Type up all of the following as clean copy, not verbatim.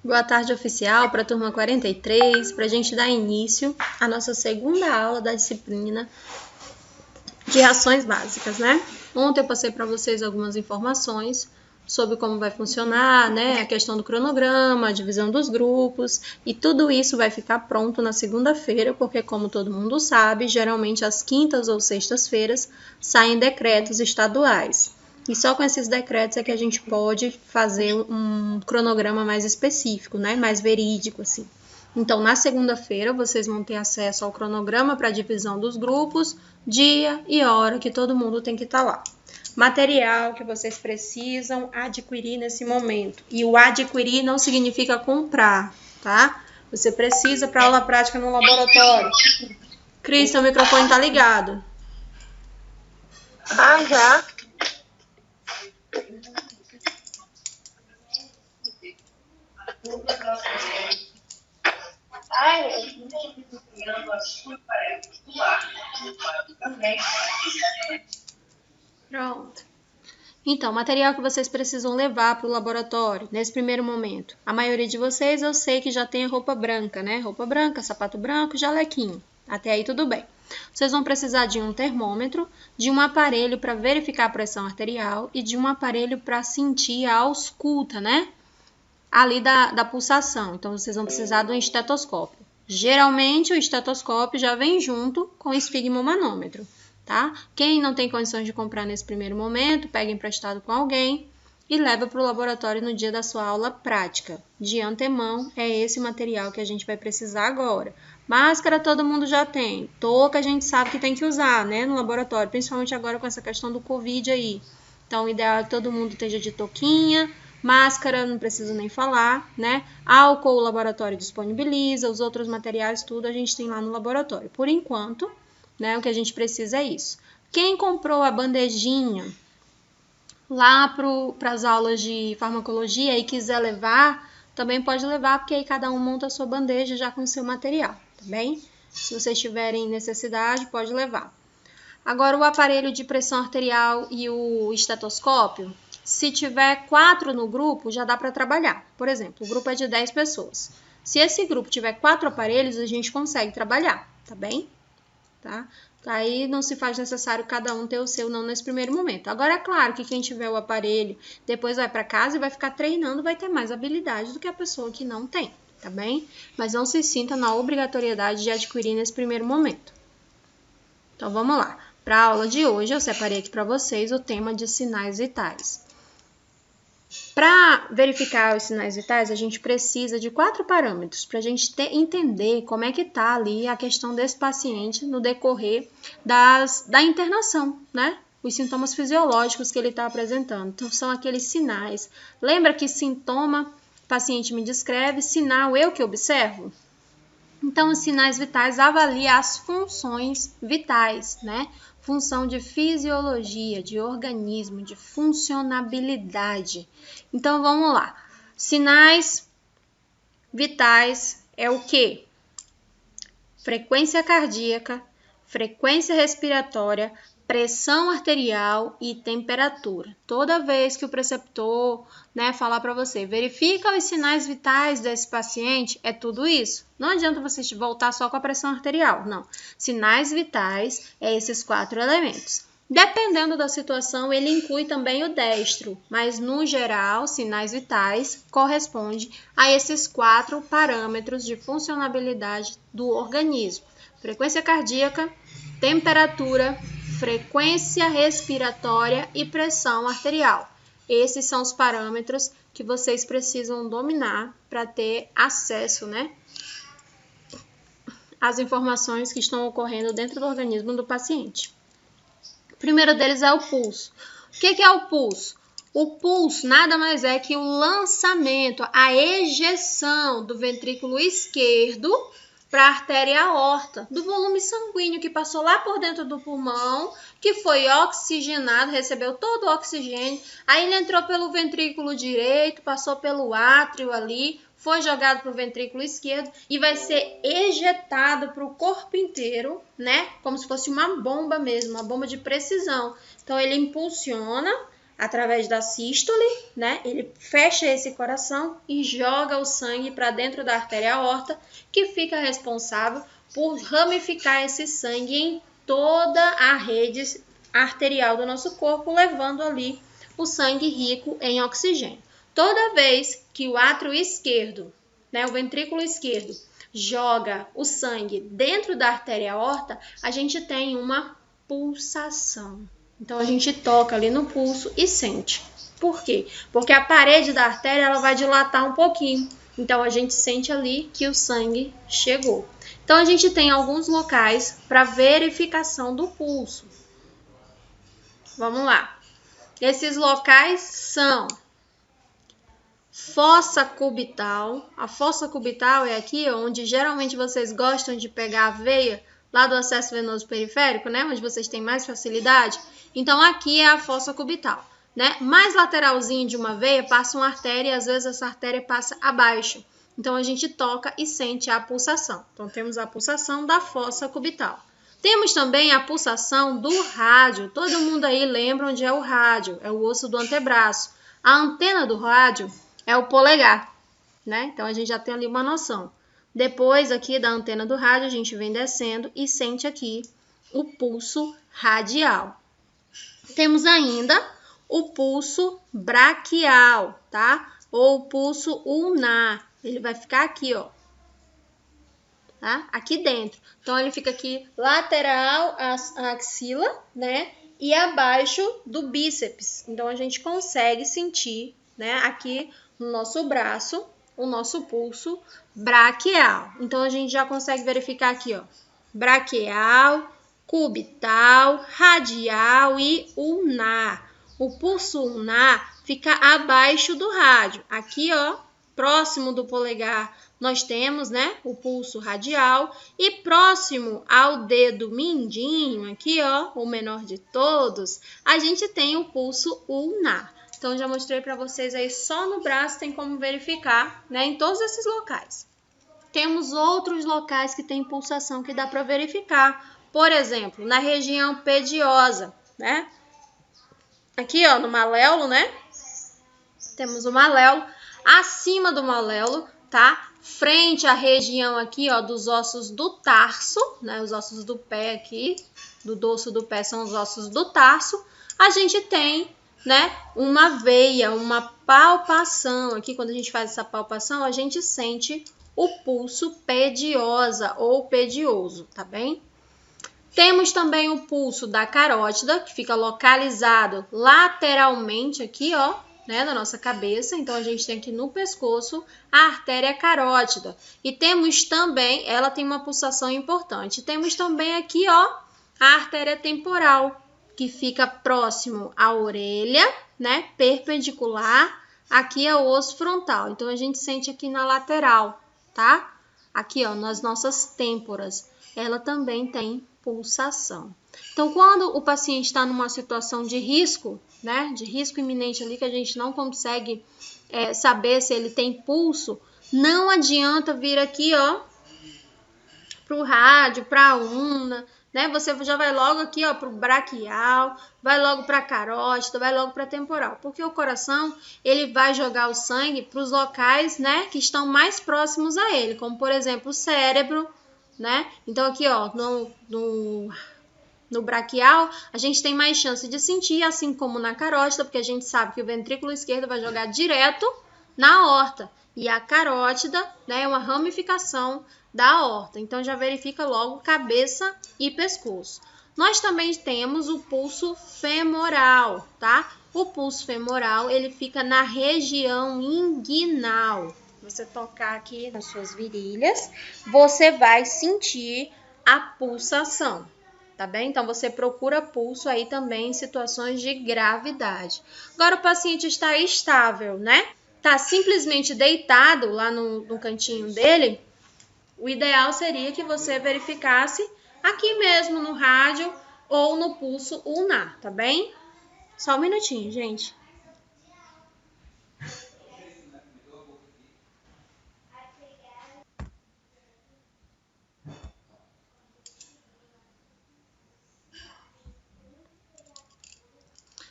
Boa tarde, oficial, para a turma 43, para a gente dar início à nossa segunda aula da disciplina de reações básicas, né? Ontem eu passei para vocês algumas informações sobre como vai funcionar, né? A questão do cronograma, a divisão dos grupos, e tudo isso vai ficar pronto na segunda-feira, porque como todo mundo sabe, geralmente às quintas ou sextas-feiras saem decretos estaduais. E só com esses decretos é que a gente pode fazer um cronograma mais específico, né? Mais verídico, assim. Então, na segunda-feira, vocês vão ter acesso ao cronograma para a divisão dos grupos, dia e hora que todo mundo tem que estar lá. Material que vocês precisam adquirir nesse momento. E o adquirir não significa comprar, tá? Você precisa para aula prática no laboratório. Cris, seu microfone tá ligado. Ah, já. Pronto. Então, material que vocês precisam levar para o laboratório, nesse primeiro momento. A maioria de vocês eu sei que já tem a roupa branca, né? Roupa branca, sapato branco, jalequinho. Até aí tudo bem. Vocês vão precisar de um termômetro, de um aparelho para verificar a pressão arterial e de um aparelho para sentir a ausculta, né? Ali da pulsação. Então, vocês vão precisar de um estetoscópio. Geralmente, o estetoscópio já vem junto com o esfigmomanômetro, tá? Quem não tem condições de comprar nesse primeiro momento, pega emprestado com alguém e leva para o laboratório no dia da sua aula prática. De antemão, é esse material que a gente vai precisar agora. Máscara todo mundo já tem. Touca a gente sabe que tem que usar, né, no laboratório, principalmente agora com essa questão do Covid aí. Então, o ideal é que todo mundo esteja de touquinha. Máscara, não preciso nem falar, né? Álcool o laboratório disponibiliza, os outros materiais, tudo a gente tem lá no laboratório. Por enquanto, né, o que a gente precisa é isso. Quem comprou a bandejinha lá para as aulas de farmacologia e quiser levar, também pode levar, porque aí cada um monta a sua bandeja já com o seu material, tá bem? Se vocês tiverem necessidade, pode levar. Agora, o aparelho de pressão arterial e o estetoscópio, se tiver 4 no grupo, já dá para trabalhar. Por exemplo, o grupo é de 10 pessoas. Se esse grupo tiver 4 aparelhos, a gente consegue trabalhar, tá bem? Tá? Aí não se faz necessário cada um ter o seu não nesse primeiro momento. Agora, é claro que quem tiver o aparelho, depois vai para casa e vai ficar treinando, vai ter mais habilidade do que a pessoa que não tem, tá bem? Mas não se sinta na obrigatoriedade de adquirir nesse primeiro momento. Então, vamos lá. Para a aula de hoje, eu separei aqui para vocês o tema de sinais vitais. Para verificar os sinais vitais, a gente precisa de 4 parâmetros para a gente entender como é que está ali a questão desse paciente no decorrer da internação, né? Os sintomas fisiológicos que ele está apresentando. Então, são aqueles sinais. Lembra que sintoma, o paciente me descreve, sinal eu que observo? Então, os sinais vitais avaliam as funções vitais, né? Função de fisiologia, de organismo, de funcionabilidade. Então, vamos lá. Sinais vitais é o quê? Frequência cardíaca, frequência respiratória, pressão arterial e temperatura. Toda vez que o preceptor, né, falar para você, verifica os sinais vitais desse paciente, é tudo isso. Não adianta você voltar só com a pressão arterial, não. Sinais vitais é esses 4 elementos. Dependendo da situação, ele inclui também o destro, mas no geral, sinais vitais corresponde a esses 4 parâmetros de funcionabilidade do organismo. Frequência cardíaca, temperatura, frequência respiratória e pressão arterial. Esses são os parâmetros que vocês precisam dominar para ter acesso, né, às informações que estão ocorrendo dentro do organismo do paciente. O primeiro deles é o pulso. O que é o pulso? O pulso nada mais é que o lançamento, a ejeção do ventrículo esquerdo para a artéria aorta, do volume sanguíneo que passou lá por dentro do pulmão, que foi oxigenado, recebeu todo o oxigênio, aí ele entrou pelo ventrículo direito, passou pelo átrio ali, foi jogado para o ventrículo esquerdo e vai ser ejetado para o corpo inteiro, né? Como se fosse uma bomba mesmo, uma bomba de precisão. Então, ele impulsiona através da sístole, né? Ele fecha esse coração e joga o sangue para dentro da artéria aorta, que fica responsável por ramificar esse sangue em toda a rede arterial do nosso corpo, levando ali o sangue rico em oxigênio. Toda vez que o átrio esquerdo, né, o ventrículo esquerdo, joga o sangue dentro da artéria aorta, a gente tem uma pulsação. Então, a gente toca ali no pulso e sente. Por quê? Porque a parede da artéria ela vai dilatar um pouquinho. Então, a gente sente ali que o sangue chegou. Então, a gente tem alguns locais para verificação do pulso. Vamos lá. Esses locais são fossa cubital. A fossa cubital é aqui onde geralmente vocês gostam de pegar a veia lá do acesso venoso periférico, né? Onde vocês têm mais facilidade. Então, aqui é a fossa cubital, né? Mais lateralzinho de uma veia passa uma artéria e às vezes essa artéria passa abaixo. Então, a gente toca e sente a pulsação. Então, temos a pulsação da fossa cubital. Temos também a pulsação do rádio. Todo mundo aí lembra onde é o rádio, é o osso do antebraço. A antena do rádio é o polegar, né? Então, a gente já tem ali uma noção. Depois, aqui da antena do rádio, a gente vem descendo e sente aqui o pulso radial. Temos ainda o pulso braquial, tá? Ou pulso ulnar. Ele vai ficar aqui, ó. Tá? Aqui dentro. Então, ele fica aqui lateral à axila, né? E abaixo do bíceps. Então, a gente consegue sentir, né? Aqui no nosso braço, o nosso pulso braquial. Então, a gente já consegue verificar aqui, ó. Braquial, cubital, radial e ulnar. O pulso ulnar fica abaixo do rádio. Aqui, ó, próximo do polegar, nós temos, né, o pulso radial e próximo ao dedo mindinho, aqui, ó, o menor de todos, a gente tem o pulso ulnar. Então, já mostrei para vocês aí, só no braço tem como verificar, né, em todos esses locais. Temos outros locais que tem pulsação que dá para verificar. Por exemplo, na região pediosa, né? Aqui, ó, no maléolo, né? Temos o maléolo. Acima do maléolo, tá? Frente à região aqui, ó, dos ossos do tarso, né? Os ossos do pé aqui, do dorso do pé são os ossos do tarso. A gente tem, né, uma veia, uma palpação. Aqui, quando a gente faz essa palpação, a gente sente o pulso pediosa ou pedioso, tá bem? Temos também o pulso da carótida, que fica localizado lateralmente aqui, ó, né, da nossa cabeça. Então, a gente tem aqui no pescoço a artéria carótida. E temos também, ela tem uma pulsação importante. Temos também aqui, ó, a artéria temporal, que fica próximo à orelha, né, perpendicular aqui ao osso frontal. Então, a gente sente aqui na lateral, tá? Aqui, ó, nas nossas têmporas. Ela também tem pulsação. Então, quando o paciente está numa situação de risco, né, de risco iminente ali, que a gente não consegue saber se ele tem pulso, não adianta vir aqui, ó, para o rádio, para a ulna, né? Você já vai logo aqui, ó, para o braquial, vai logo para a carótida, vai logo para a temporal, porque o coração, ele vai jogar o sangue para os locais, né, que estão mais próximos a ele, como, por exemplo, o cérebro, né? Então, aqui, ó, no braquial, a gente tem mais chance de sentir, assim como na carótida, porque a gente sabe que o ventrículo esquerdo vai jogar direto na aorta. E a carótida, né, é uma ramificação da aorta. Então, já verifica logo cabeça e pescoço. Nós também temos o pulso femoral, tá? O pulso femoral, ele fica na região inguinal. Você tocar aqui nas suas virilhas, você vai sentir a pulsação, tá bem? Então, você procura pulso aí também em situações de gravidade. Agora, o paciente está estável, né? Tá simplesmente deitado lá no cantinho dele, o ideal seria que você verificasse aqui mesmo no rádio ou no pulso ulnar, tá bem? Só um minutinho, gente.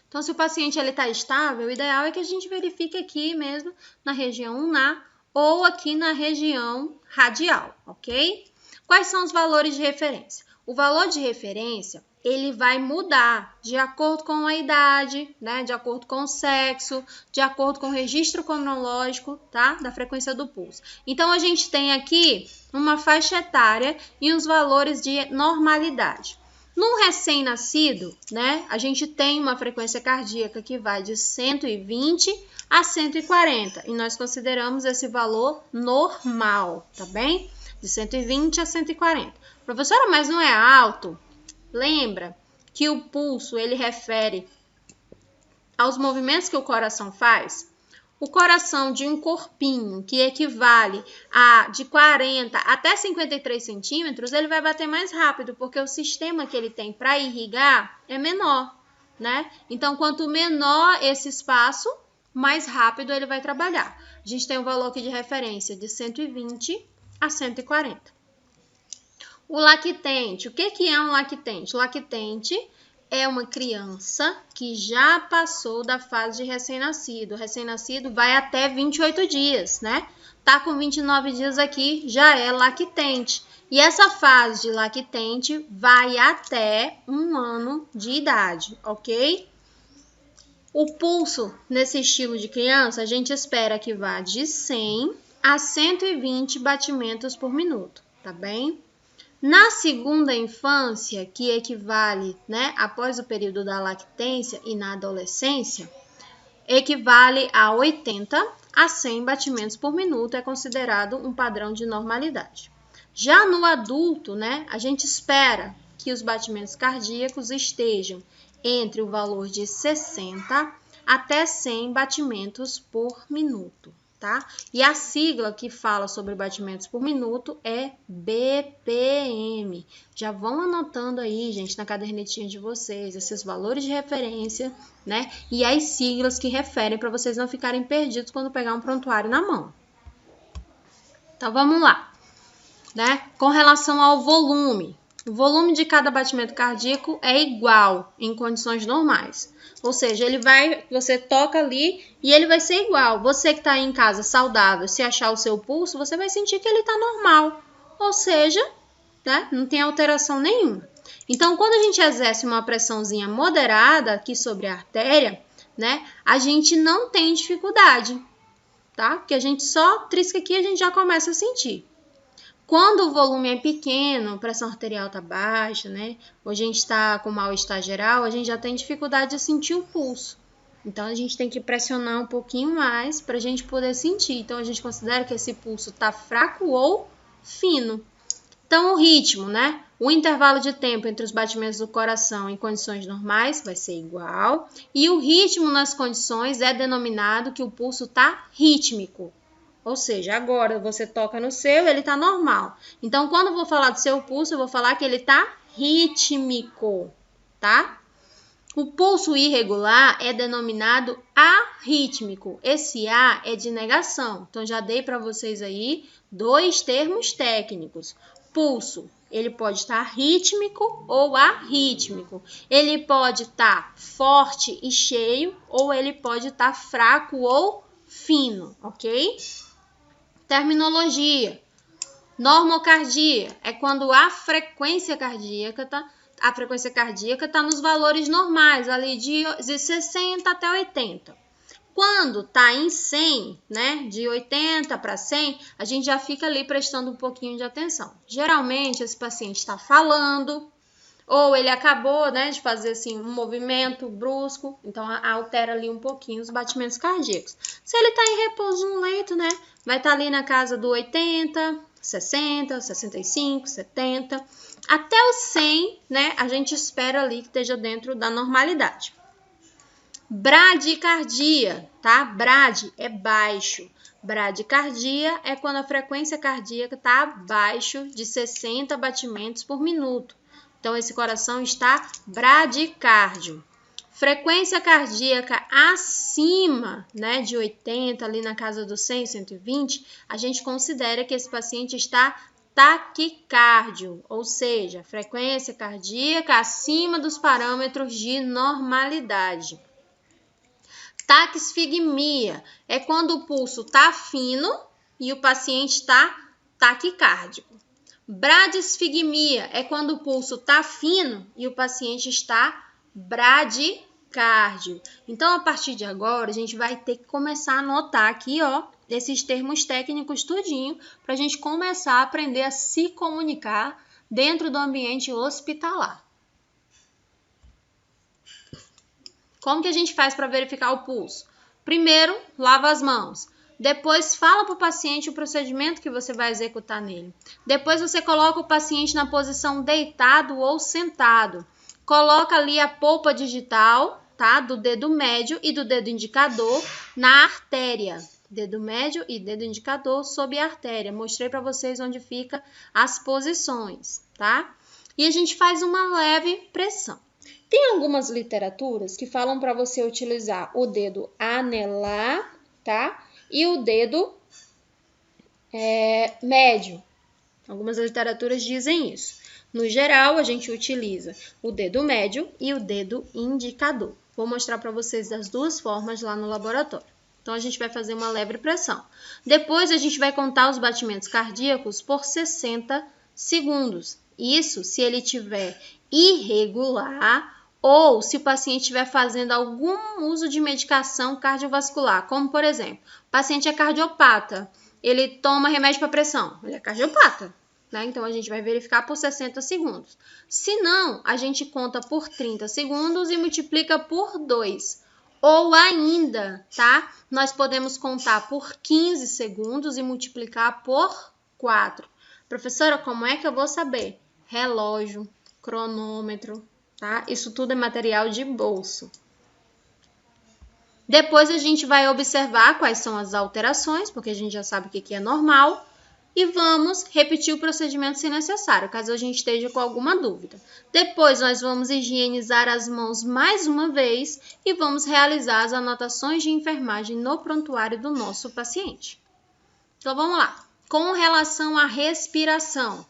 Então, Então, se o paciente está estável, o ideal é que a gente verifique aqui mesmo na região ulnar ou aqui na região radial, ok? Quais são os valores de referência? O valor de referência, ele vai mudar de acordo com a idade, né? De acordo com o sexo, de acordo com o registro cronológico, tá? Da frequência do pulso. Então, a gente tem aqui uma faixa etária e os valores de normalidade. Num recém-nascido, né? A gente tem uma frequência cardíaca que vai de 120 a 140 e nós consideramos esse valor normal, tá bem? De 120 a 140. Professora, mas não é alto? Lembra que o pulso, ele refere aos movimentos que o coração faz? O coração de um corpinho, que equivale a de 40 até 53 centímetros, ele vai bater mais rápido, porque o sistema que ele tem para irrigar é menor, né? Então, quanto menor esse espaço, mais rápido ele vai trabalhar. A gente tem um valor aqui de referência de 120 a 140. O lactente, o que é um lactente? O lactente é uma criança que já passou da fase de recém-nascido. O recém-nascido vai até 28 dias, né? Tá com 29 dias aqui, já é lactente. E essa fase de lactente vai até 1 ano de idade, ok? O pulso, nesse estilo de criança, a gente espera que vá de 100 a 120 batimentos por minuto, tá bem? Na segunda infância, que equivale, né, após o período da lactência e na adolescência, equivale a 80 a 100 batimentos por minuto, é considerado um padrão de normalidade. Já no adulto, né, a gente espera que os batimentos cardíacos estejam entre o valor de 60 até 100 batimentos por minuto. Tá? E a sigla que fala sobre batimentos por minuto é BPM. Já vão anotando aí, gente, na cadernetinha de vocês, esses valores de referência, né? E as siglas que referem para vocês não ficarem perdidos quando pegar um prontuário na mão. Então, vamos lá, né? Com relação ao volume. O volume de cada batimento cardíaco é igual em condições normais. Ou seja, você toca ali e ele vai ser igual. Você que está aí em casa saudável, se achar o seu pulso, você vai sentir que ele está normal. Ou seja, né, não tem alteração nenhuma. Então, quando a gente exerce uma pressãozinha moderada aqui sobre a artéria, né, a gente não tem dificuldade, tá? Porque a gente só trisca aqui e a gente já começa a sentir. Quando o volume é pequeno, a pressão arterial está baixa, né? Ou a gente está com mal-estar geral, a gente já tem dificuldade de sentir o pulso. Então, a gente tem que pressionar um pouquinho mais para a gente poder sentir. Então, a gente considera que esse pulso está fraco ou fino. Então, o ritmo, né? O intervalo de tempo entre os batimentos do coração em condições normais vai ser igual. E o ritmo nas condições é denominado que o pulso está rítmico. Ou seja, agora você toca no seu, ele está normal. Então, quando eu vou falar do seu pulso, eu vou falar que ele está rítmico, tá? O pulso irregular é denominado arrítmico. Esse A é de negação. Então, já dei para vocês aí 2 termos técnicos. Pulso, ele pode estar rítmico ou arrítmico. Ele pode estar forte e cheio ou ele pode estar fraco ou fino, ok? Terminologia. Normocardia é quando a frequência cardíaca tá nos valores normais, ali de 60 até 80. Quando tá em 100, né, de 80 para 100, a gente já fica ali prestando um pouquinho de atenção. Geralmente, esse paciente está falando, ou ele acabou, né, de fazer assim, um movimento brusco, então altera ali um pouquinho os batimentos cardíacos. Se ele está em repouso no leito, né, vai estar ali na casa do 80, 60, 65, 70, até o 100, né, a gente espera ali que esteja dentro da normalidade. Bradicardia, tá? Brad é baixo. Bradicardia é quando a frequência cardíaca está abaixo de 60 batimentos por minuto. Então, esse coração está bradicárdio. Frequência cardíaca acima, né, de 80, ali na casa dos 100, 120, a gente considera que esse paciente está taquicárdio, ou seja, frequência cardíaca acima dos parâmetros de normalidade. Taquisfigmia é quando o pulso está fino e o paciente está taquicárdico. Bradisfigmia é quando o pulso está fino e o paciente está bradicárdio. Então, a partir de agora, a gente vai ter que começar a anotar aqui, ó, esses termos técnicos tudinho, para a gente começar a aprender a se comunicar dentro do ambiente hospitalar. Como que a gente faz para verificar o pulso? Primeiro, lava as mãos. Depois, fala para o paciente o procedimento que você vai executar nele. Depois, você coloca o paciente na posição deitado ou sentado. Coloca ali a polpa digital, tá? Do dedo médio e do dedo indicador na artéria. Dedo médio e dedo indicador sob a artéria. Mostrei para vocês onde fica as posições, tá? E a gente faz uma leve pressão. Tem algumas literaturas que falam para você utilizar o dedo anelar, tá? E o dedo médio. Algumas literaturas dizem isso. No geral, a gente utiliza o dedo médio e o dedo indicador. Vou mostrar para vocês das duas formas lá no laboratório. Então, a gente vai fazer uma leve pressão. Depois, a gente vai contar os batimentos cardíacos por 60 segundos. Isso se ele estiver irregular ou se o paciente estiver fazendo algum uso de medicação cardiovascular, como por exemplo, o paciente é cardiopata, ele toma remédio para pressão, ele é cardiopata, né? Então a gente vai verificar por 60 segundos. Se não, a gente conta por 30 segundos e multiplica por 2. Ou ainda, tá? Nós podemos contar por 15 segundos e multiplicar por 4. Professora, como é que eu vou saber? Relógio, cronômetro, tá? Isso tudo é material de bolso. Depois a gente vai observar quais são as alterações, porque a gente já sabe o que é normal, e vamos repetir o procedimento se necessário, caso a gente esteja com alguma dúvida. Depois nós vamos higienizar as mãos mais uma vez e vamos realizar as anotações de enfermagem no prontuário do nosso paciente. Então vamos lá. Com relação à respiração,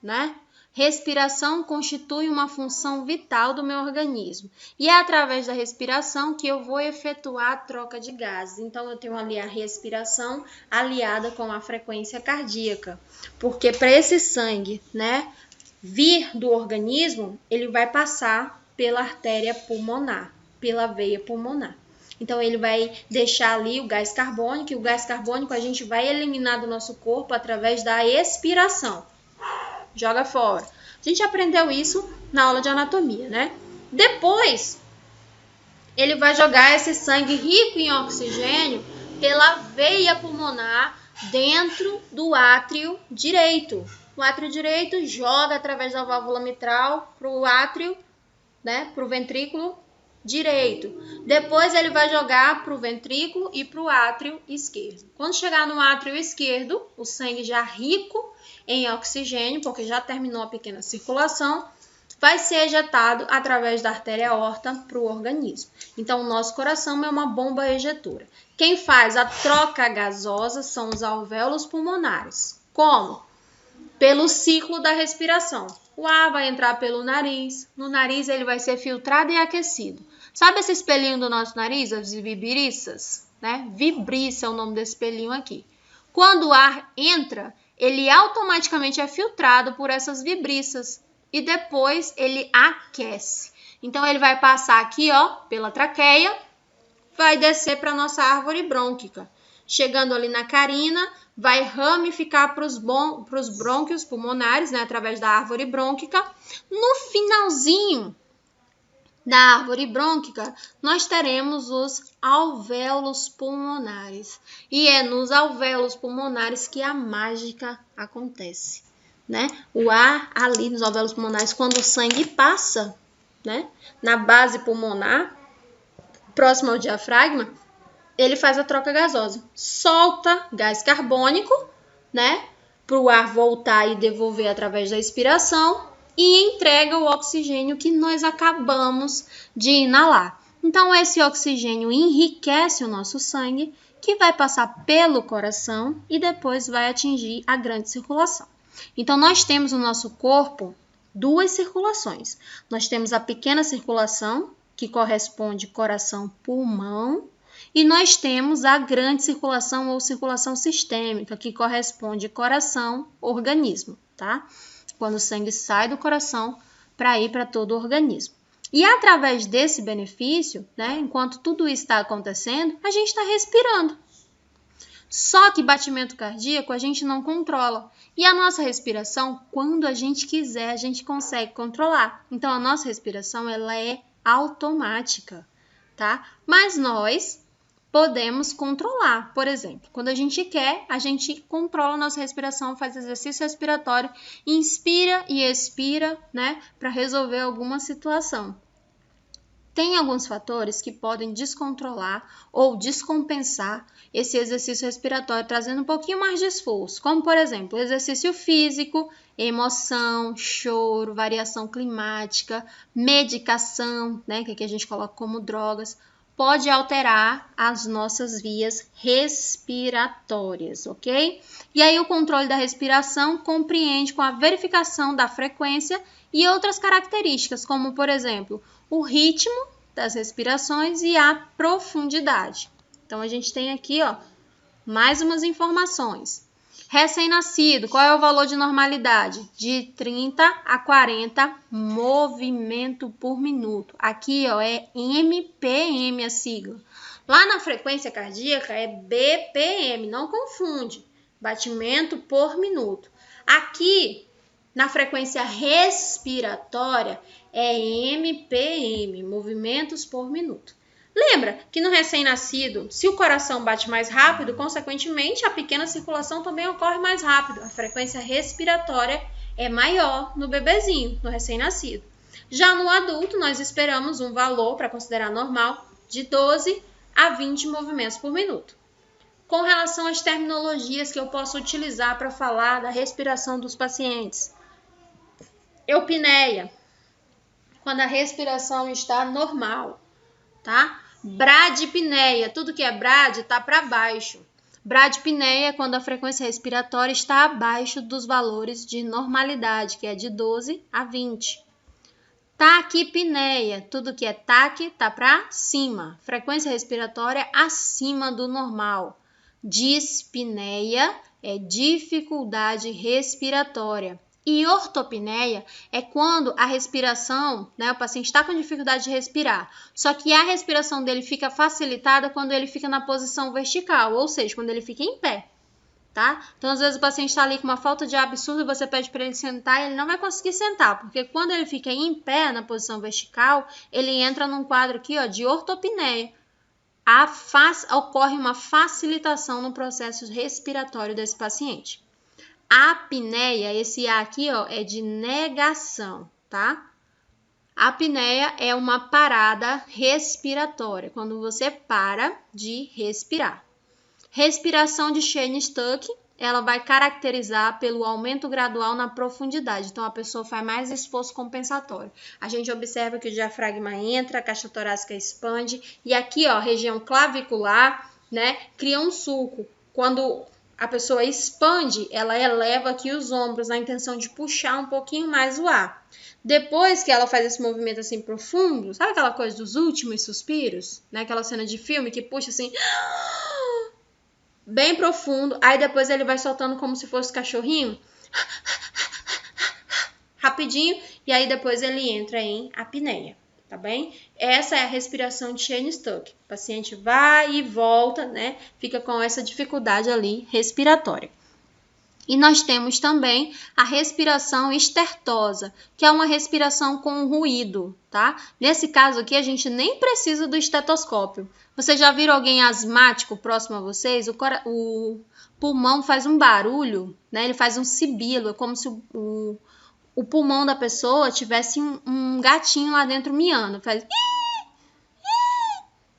né? Respiração constitui uma função vital do meu organismo e é através da respiração que eu vou efetuar a troca de gases. Então, eu tenho ali a respiração aliada com a frequência cardíaca, porque para esse sangue, né, vir do organismo, ele vai passar pela artéria pulmonar, pela veia pulmonar. Então, ele vai deixar ali o gás carbônico e o gás carbônico a gente vai eliminar do nosso corpo através da expiração. Joga fora. A gente aprendeu isso na aula de anatomia, né? Depois, ele vai jogar esse sangue rico em oxigênio pela veia pulmonar dentro do átrio direito. O átrio direito joga através da válvula mitral para o átrio, né? Para o ventrículo direito. Depois, ele vai jogar para o ventrículo e para o átrio esquerdo. Quando chegar no átrio esquerdo, o sangue já rico em oxigênio, porque já terminou a pequena circulação, vai ser ejetado através da artéria aorta para o organismo. Então, o nosso coração é uma bomba ejetora. Quem faz a troca gasosa são os alvéolos pulmonares. Como? Pelo ciclo da respiração. O ar vai entrar pelo nariz, no nariz ele vai ser filtrado e aquecido. Sabe esse espelhinho do nosso nariz, as vibriças? Né? Vibriça é o nome desse espelhinho aqui. Quando o ar entra, ele automaticamente é filtrado por essas vibriças e depois ele aquece. Então, ele vai passar aqui, ó, pela traqueia, vai descer para a nossa árvore brônquica. Chegando ali na carina, vai ramificar para os brônquios pulmonares, né, através da árvore brônquica. No finalzinho da árvore brônquica, nós teremos os alvéolos pulmonares. E é nos alvéolos pulmonares que a mágica acontece, né? O ar ali nos alvéolos pulmonares, quando o sangue passa, né, na base pulmonar, próximo ao diafragma, ele faz a troca gasosa. Solta gás carbônico, né, para o ar voltar e devolver através da expiração, e entrega o oxigênio que nós acabamos de inalar. Então, esse oxigênio enriquece o nosso sangue, que vai passar pelo coração e depois vai atingir a grande circulação. Então, nós temos no nosso corpo duas circulações. Nós temos a pequena circulação, que corresponde coração-pulmão, E nós temos a grande circulação ou circulação sistêmica, que corresponde coração, organismo, tá? Quando o sangue sai do coração para ir para todo o organismo. E através desse benefício, né, enquanto tudo isso está acontecendo, a gente está respirando. Só que batimento cardíaco a gente não controla. E a nossa respiração, quando a gente quiser, a gente consegue controlar. Então, a nossa respiração, ela é automática, tá? Mas nós podemos controlar. Por exemplo, quando a gente quer, a gente controla a nossa respiração, faz exercício respiratório, inspira e expira, né, para resolver alguma situação. Tem alguns fatores que podem descontrolar ou descompensar esse exercício respiratório, trazendo um pouquinho mais de esforço, como, por exemplo, exercício físico, emoção, choro, variação climática, medicação, né, que aqui a gente coloca como drogas, pode alterar as nossas vias respiratórias, ok? E aí o controle da respiração compreende com a verificação da frequência e outras características, como, por exemplo, o ritmo das respirações e a profundidade. Então, a gente tem aqui, ó, mais umas informações. Recém-nascido, qual é o valor de normalidade? De 30 a 40 movimento por minuto. Aqui, ó, é MPM a sigla. Lá na frequência cardíaca é BPM, não confunde. Batimento por minuto. Aqui, na frequência respiratória, é MPM, movimentos por minuto. Lembra que no recém-nascido, se o coração bate mais rápido, consequentemente, a pequena circulação também ocorre mais rápido. A frequência respiratória é maior no bebezinho, no recém-nascido. Já no adulto, nós esperamos um valor, para considerar normal, de 12 a 20 movimentos por minuto. Com relação às terminologias que eu posso utilizar para falar da respiração dos pacientes. Eupneia, quando a respiração está normal, tá? Bradipneia, tudo que é brad está para baixo. Bradipneia é quando a frequência respiratória está abaixo dos valores de normalidade, que é de 12 a 20. Taquipneia, tudo que é taque está para cima. Frequência respiratória acima do normal. Dispneia é dificuldade respiratória. E ortopneia é quando a respiração, né, o paciente está com dificuldade de respirar, só que a respiração dele fica facilitada quando ele fica na posição vertical, ou seja, quando ele fica em pé, tá? Então, às vezes o paciente está ali com uma falta de ar absurda, você pede para ele sentar e ele não vai conseguir sentar, porque quando ele fica em pé na posição vertical, ele entra num quadro aqui, ó, de ortopneia. Ocorre uma facilitação no processo respiratório desse paciente. A apneia, esse A aqui, ó, é de negação, tá? A apneia é uma parada respiratória, quando você para de respirar. Respiração de Cheyne-Stuck, ela vai caracterizar pelo aumento gradual na profundidade. Então, a pessoa faz mais esforço compensatório. A gente observa que o diafragma entra, a caixa torácica expande, e aqui, ó, a região clavicular, né, cria um sulco. Quando a pessoa expande, ela eleva aqui os ombros na intenção de puxar um pouquinho mais o ar. Depois que ela faz esse movimento assim profundo, sabe aquela coisa dos últimos suspiros? Né? Aquela cena de filme que puxa assim, bem profundo, aí depois ele vai soltando como se fosse cachorrinho, rapidinho, e aí depois ele entra em apneia. Tá bem? Essa é a respiração de Cheyne-Stuck. O paciente vai e volta, né? Fica com essa dificuldade ali respiratória. E nós temos também a respiração estertosa, que é uma respiração com ruído, tá? Nesse caso aqui, a gente nem precisa do estetoscópio. Vocês já viram alguém asmático próximo a vocês? O pulmão faz um barulho, né? Ele faz um sibilo, é como se o pulmão da pessoa tivesse um gatinho lá dentro miando, faz,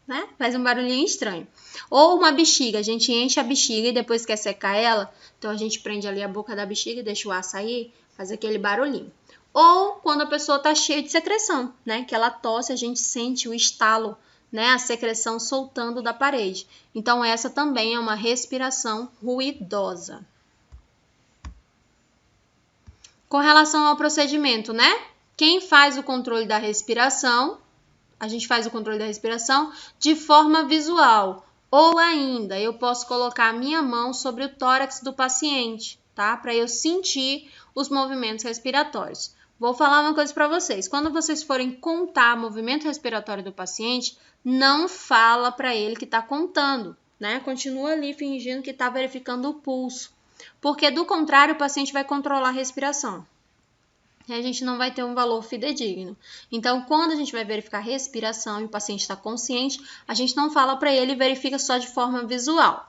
né? Faz um barulhinho estranho. Ou uma bexiga, a gente enche a bexiga e depois quer secar ela, então a gente prende ali a boca da bexiga e deixa o ar sair, faz aquele barulhinho. Ou quando a pessoa está cheia de secreção, né? Que ela tosse, a gente sente o estalo, né? A secreção soltando da parede. Então essa também é uma respiração ruidosa. Com relação ao procedimento, né? Quem faz o controle da respiração a gente faz o controle da respiração de forma visual. Ou ainda, eu posso colocar a minha mão sobre o tórax do paciente, tá? Para eu sentir os movimentos respiratórios. Vou falar uma coisa para vocês. Quando vocês forem contar o movimento respiratório do paciente, não fala para ele que está contando, né? Continua ali fingindo que está verificando o pulso. Porque, do contrário, o paciente vai controlar a respiração. E a gente não vai ter um valor fidedigno. Então, quando a gente vai verificar a respiração e o paciente está consciente, a gente não fala para ele e verifica só de forma visual.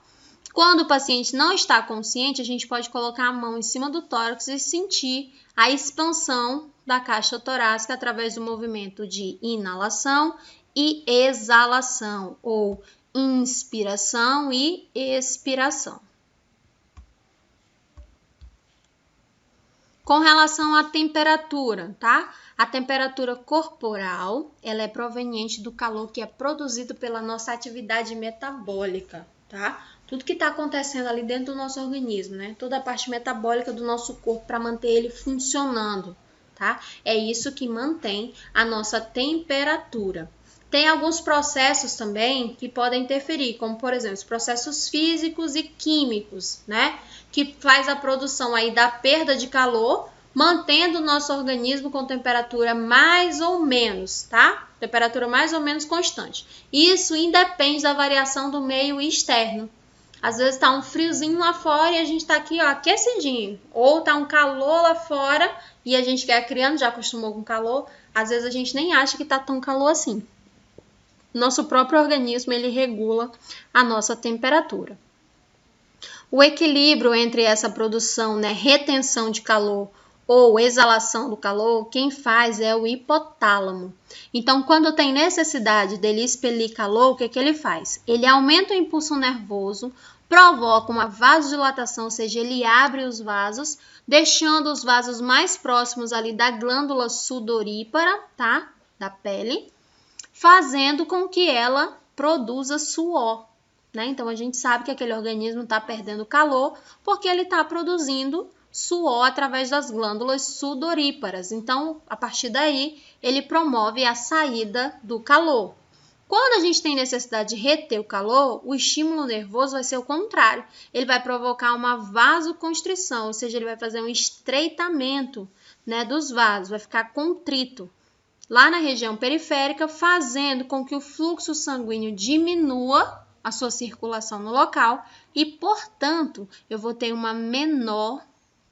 Quando o paciente não está consciente, a gente pode colocar a mão em cima do tórax e sentir a expansão da caixa torácica através do movimento de inalação e exalação, ou inspiração e expiração. Com relação à temperatura, tá? A temperatura corporal, ela é proveniente do calor que é produzido pela nossa atividade metabólica, tá? Tudo que está acontecendo ali dentro do nosso organismo, né? Toda a parte metabólica do nosso corpo para manter ele funcionando, tá? É isso que mantém a nossa temperatura. Tem alguns processos também que podem interferir, como, por exemplo, os processos físicos e químicos, né? Que faz a produção aí da perda de calor, mantendo o nosso organismo com temperatura mais ou menos, tá? Temperatura mais ou menos constante. Isso independe da variação do meio externo. Às vezes tá um friozinho lá fora e a gente tá aqui, ó, aquecidinho. Ou tá um calor lá fora e a gente que é criança já acostumou com calor, às vezes a gente nem acha que tá tão calor assim. Nosso próprio organismo, ele regula a nossa temperatura. O equilíbrio entre essa produção, né, retenção de calor ou exalação do calor, quem faz é o hipotálamo. Então, quando tem necessidade dele expelir calor, o que ele faz? Ele aumenta o impulso nervoso, provoca uma vasodilatação, ou seja, ele abre os vasos, deixando os vasos mais próximos ali da glândula sudorípara, tá? Da pele, fazendo com que ela produza suor. Né? Então, a gente sabe que aquele organismo está perdendo calor porque ele está produzindo suor através das glândulas sudoríparas. Então, a partir daí, ele promove a saída do calor. Quando a gente tem necessidade de reter o calor, o estímulo nervoso vai ser o contrário. Ele vai provocar uma vasoconstrição, ou seja, ele vai fazer um estreitamento, né, dos vasos, vai ficar contrito lá na região periférica, fazendo com que o fluxo sanguíneo diminua a sua circulação no local e, portanto, eu vou ter uma menor,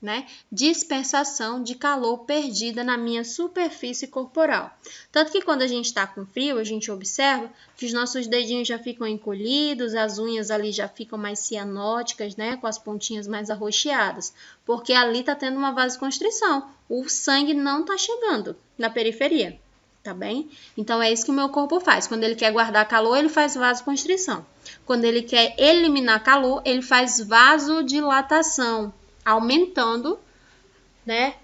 né, dispersação de calor perdida na minha superfície corporal. Tanto que quando a gente está com frio, a gente observa que os nossos dedinhos já ficam encolhidos, as unhas ali já ficam mais cianóticas, né, com as pontinhas mais arroxeadas, porque ali está tendo uma vasoconstrição, o sangue não está chegando na periferia. Tá bem? Então, é isso que o meu corpo faz. Quando ele quer guardar calor, ele faz vasoconstrição. Quando ele quer eliminar calor, ele faz vasodilatação, aumentando, né,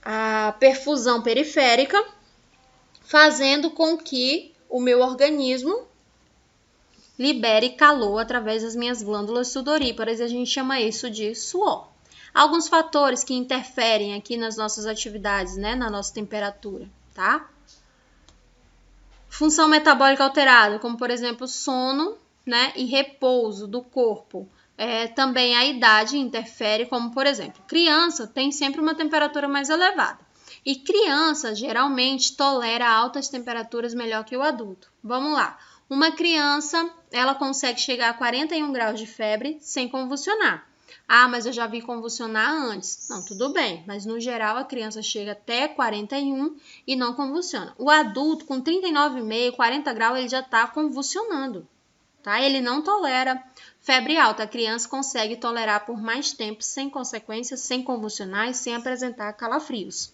a perfusão periférica, fazendo com que o meu organismo libere calor através das minhas glândulas sudoríparas, e a gente chama isso de suor. Alguns fatores que interferem aqui nas nossas atividades, né, na nossa temperatura, tá? Função metabólica alterada, como por exemplo sono, né, e repouso do corpo. Também a idade interfere, como por exemplo, criança tem sempre uma temperatura mais elevada. E criança geralmente tolera altas temperaturas melhor que o adulto. Vamos lá. Uma criança, ela consegue chegar a 41 graus de febre sem convulsionar. Ah, mas eu já vi convulsionar antes. Não, tudo bem, mas no geral a criança chega até 41 e não convulsiona. O adulto com 39,5, 40 graus, ele já está convulsionando, tá? Ele não tolera febre alta. A criança consegue tolerar por mais tempo, sem consequências, sem convulsionar e sem apresentar calafrios.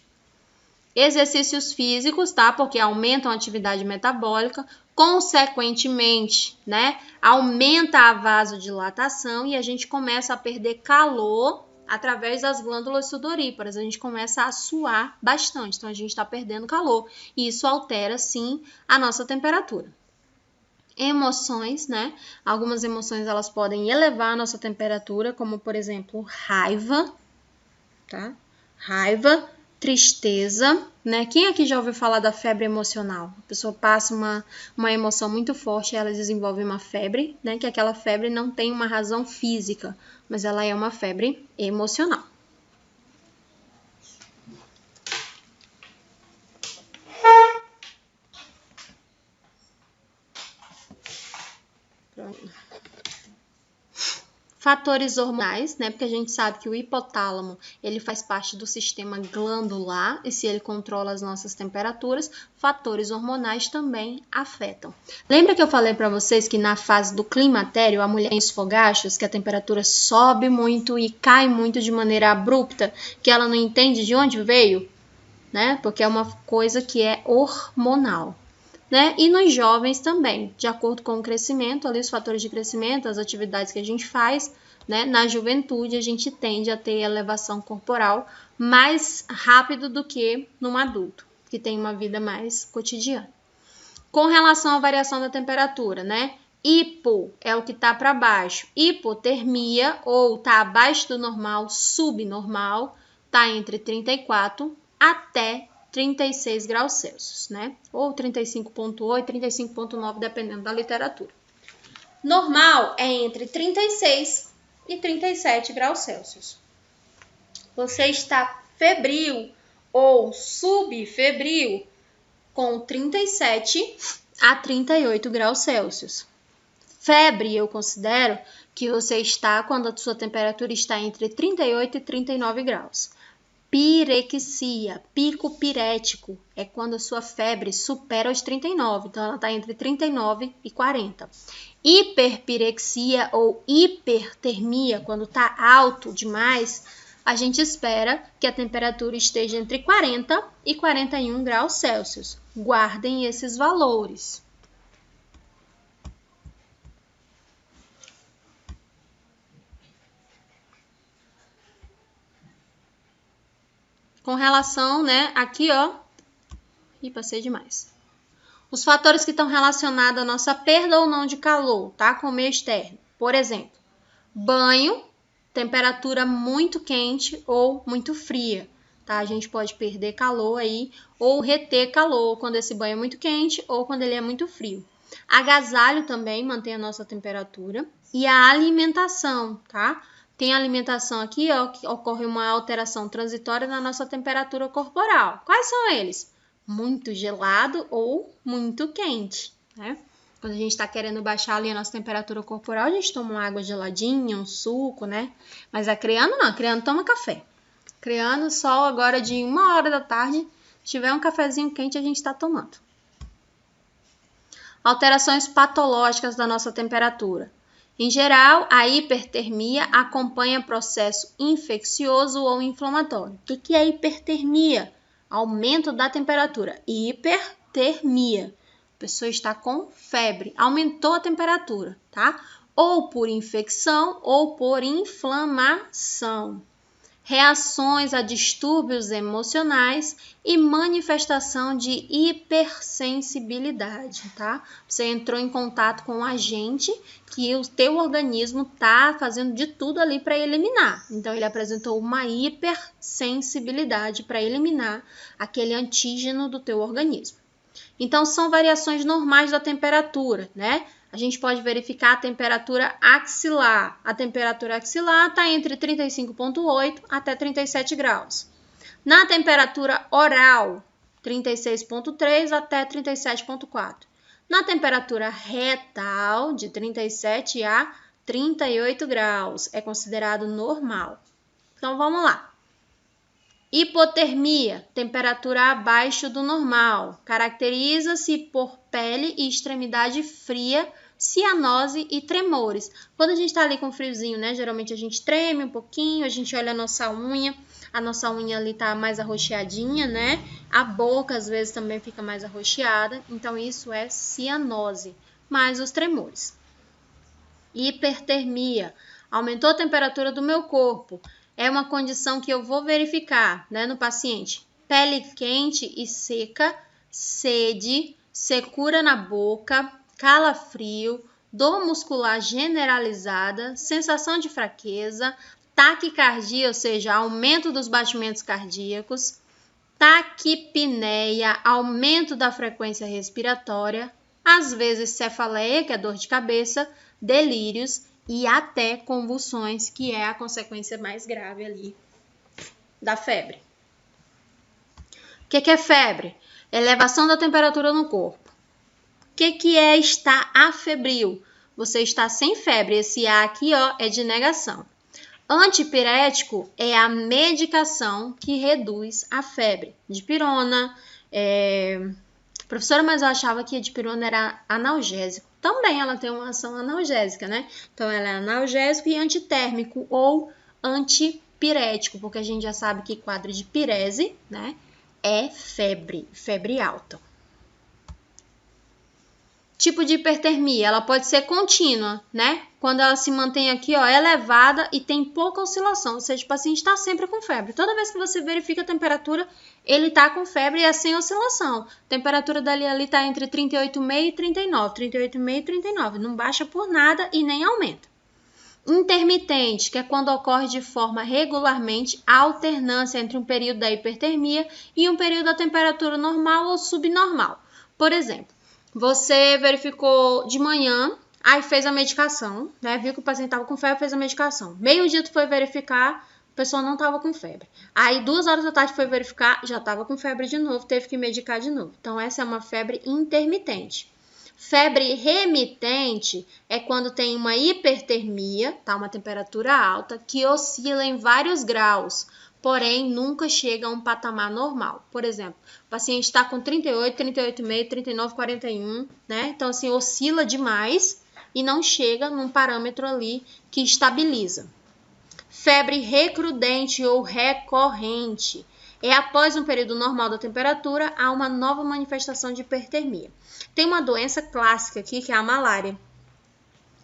Exercícios físicos, tá? Porque aumentam a atividade metabólica, consequentemente, né? Aumenta a vasodilatação e a gente começa a perder calor através das glândulas sudoríparas. A gente começa a suar bastante, então a gente está perdendo calor. E isso altera, sim, a nossa temperatura. Emoções, né? Algumas emoções, elas podem elevar a nossa temperatura, como, por exemplo, raiva, tá? Raiva, tristeza, né? Quem aqui já ouviu falar da febre emocional? A pessoa passa uma emoção muito forte e ela desenvolve uma febre, né? Que aquela febre não tem uma razão física, mas ela é uma febre emocional. Fatores hormonais, né? Porque a gente sabe que o hipotálamo, ele faz parte do sistema glandular e se ele controla as nossas temperaturas, fatores hormonais também afetam. Lembra que eu falei para vocês que na fase do climatério, a mulher tem os fogachos, que a temperatura sobe muito e cai muito de maneira abrupta, que ela não entende de onde veio, né? Porque é uma coisa que é hormonal. Né? E nos jovens também, de acordo com o crescimento, ali os fatores de crescimento, as atividades que a gente faz, né? Na juventude a gente tende a ter elevação corporal mais rápido do que num adulto, que tem uma vida mais cotidiana. Com relação à variação da temperatura, né? Hipo é o que está para baixo, hipotermia ou está abaixo do normal, subnormal, está entre 34 até 36 graus Celsius, né? Ou 35,8, 35,9, dependendo da literatura. Normal é entre 36 e 37 graus Celsius. Você está febril ou subfebril com 37 a 38 graus Celsius. Febre, eu considero que você está quando a sua temperatura está entre 38 e 39 graus. Pirexia, pico pirético, é quando a sua febre supera os 39, então ela está entre 39 e 40. Hiperpirexia ou hipertermia, quando está alto demais, a gente espera que a temperatura esteja entre 40 e 41 graus Celsius. Guardem esses valores. Com relação, né, aqui, ó, e passei demais. Os fatores que estão relacionados à nossa perda ou não de calor, tá, com o meio externo. Por exemplo, banho, temperatura muito quente ou muito fria, tá? A gente pode perder calor aí ou reter calor quando esse banho é muito quente ou quando ele é muito frio. Agasalho também mantém a nossa temperatura e a alimentação, tá? Tem alimentação aqui, ó, que ocorre uma alteração transitória na nossa temperatura corporal. Quais são eles? Muito gelado ou muito quente, né? Quando a gente está querendo baixar ali a nossa temperatura corporal, a gente toma uma água geladinha, um suco, né? Mas a criança não, a criança toma café. Criança só agora de 1h da tarde, se tiver um cafezinho quente, a gente está tomando. Alterações patológicas da nossa temperatura. Em geral, a hipertermia acompanha processo infeccioso ou inflamatório. O que é hipertermia? Aumento da temperatura. Hipertermia. A pessoa está com febre, aumentou a temperatura, tá? Ou por infecção ou por inflamação. Reações a distúrbios emocionais e manifestação de hipersensibilidade, tá? Você entrou em contato com um agente que o teu organismo tá fazendo de tudo ali para eliminar. Então, ele apresentou uma hipersensibilidade para eliminar aquele antígeno do teu organismo. Então, são variações normais da temperatura, né? A gente pode verificar a temperatura axilar. A temperatura axilar está entre 35,8 até 37 graus. Na temperatura oral, 36,3 até 37,4. Na temperatura retal, de 37 a 38 graus, é considerado normal. Então, vamos lá. Hipotermia, temperatura abaixo do normal. Caracteriza-se por pele e extremidade fria, cianose e tremores. Quando a gente está ali com friozinho, né? Geralmente a gente treme um pouquinho, a gente olha a nossa unha ali tá mais arroxeadinha, né? A boca às vezes também fica mais arroxeada, então isso é cianose, mais os tremores. Hipertermia, aumentou a temperatura do meu corpo. É uma condição que eu vou verificar, né, no paciente. Pele quente e seca, sede, secura na boca, calafrio, dor muscular generalizada, sensação de fraqueza, taquicardia, ou seja, aumento dos batimentos cardíacos, taquipneia, aumento da frequência respiratória, às vezes cefaleia, que é dor de cabeça, delírios e até convulsões, que é a consequência mais grave ali da febre. O que é febre? Elevação da temperatura no corpo. O que é estar afebril? Você está sem febre. Esse A aqui, ó, é de negação. Antipirético é a medicação que reduz a febre. Dipirona, professora, mas eu achava que a dipirona era analgésico. Também ela tem uma ação analgésica, né? Então, ela é analgésico e antitérmico ou antipirético, porque a gente já sabe que quadro de pirese, né, é febre alta. Tipo de hipertermia, ela pode ser contínua, né? Quando ela se mantém aqui, ó, elevada e tem pouca oscilação, ou seja, o paciente está sempre com febre. Toda vez que você verifica a temperatura, ele está com febre e é sem oscilação. A temperatura dali ali está entre 38,5 e 39, 38,5 e 39. Não baixa por nada e nem aumenta. Intermitente, que é quando ocorre de forma regularmente a alternância entre um período da hipertermia e um período da temperatura normal ou subnormal. Por exemplo, você verificou de manhã, aí fez a medicação, né? Viu que o paciente estava com febre, fez a medicação. Meio-dia tu foi verificar, a pessoa não estava com febre. Aí 2 horas da tarde foi verificar, já estava com febre de novo, teve que medicar de novo. Então essa é uma febre intermitente. Febre remitente é quando tem uma hipertermia, tá? Uma temperatura alta, que oscila em vários graus, porém nunca chega a um patamar normal. Por exemplo, o paciente está com 38, 38,5, 39, 41, né? Então, assim, oscila demais e não chega num parâmetro ali que estabiliza. Febre recrudente ou recorrente é após um período normal da temperatura, há uma nova manifestação de hipertermia. Tem uma doença clássica aqui, que é a malária.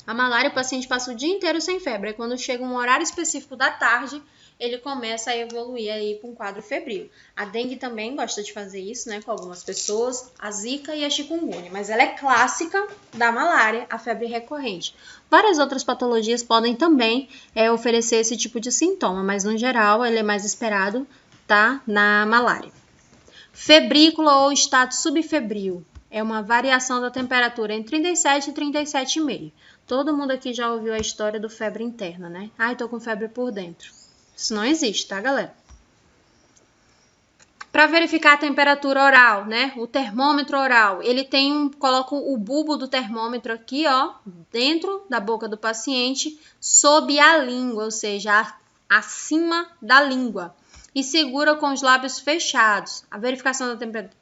A malária, o paciente passa o dia inteiro sem febre. Aí, quando chega um horário específico da tarde, ele começa a evoluir aí para um quadro febril. A dengue também gosta de fazer isso, né, com algumas pessoas, a zika e a chikungunya, mas ela é clássica da malária, a febre recorrente. Várias outras patologias podem também oferecer esse tipo de sintoma, mas no geral ele é mais esperado, tá, na malária. Febrícula ou estado subfebril é uma variação da temperatura entre 37 e 37,5. Todo mundo aqui já ouviu a história do febre interna, né? Ai, tô com febre por dentro. Isso não existe, tá, galera? Para verificar a temperatura oral, né? O termômetro oral, ele coloca o bulbo do termômetro aqui, ó, dentro da boca do paciente, sob a língua, ou seja, acima da língua, e segura com os lábios fechados. A verificação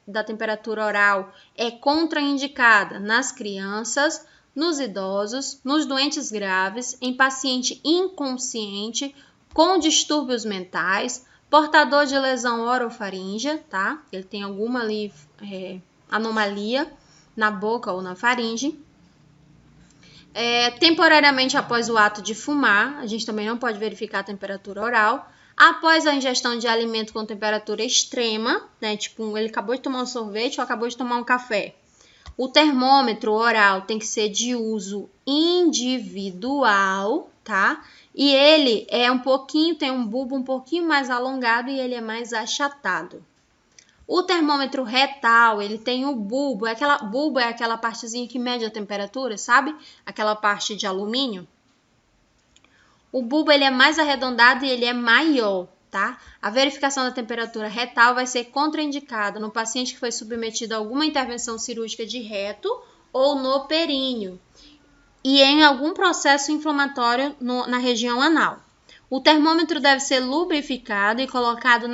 da temperatura oral é contraindicada nas crianças, nos idosos, nos doentes graves, em paciente inconsciente, com distúrbios mentais, portador de lesão orofaríngea, tá? Ele tem alguma ali anomalia na boca ou na faringe. Temporariamente após o ato de fumar, a gente também não pode verificar a temperatura oral. Após a ingestão de alimento com temperatura extrema, né? Tipo, ele acabou de tomar um sorvete ou acabou de tomar um café. O termômetro oral tem que ser de uso individual, tá? E ele tem um bulbo um pouquinho mais alongado e ele é mais achatado. O termômetro retal, ele tem o bulbo, bulbo é aquela partezinha que mede a temperatura, sabe? Aquela parte de alumínio. O bulbo ele é mais arredondado e ele é maior, tá? A verificação da temperatura retal vai ser contraindicada no paciente que foi submetido a alguma intervenção cirúrgica de reto ou no períneo e em algum processo inflamatório na região anal. O termômetro deve ser lubrificado e colocado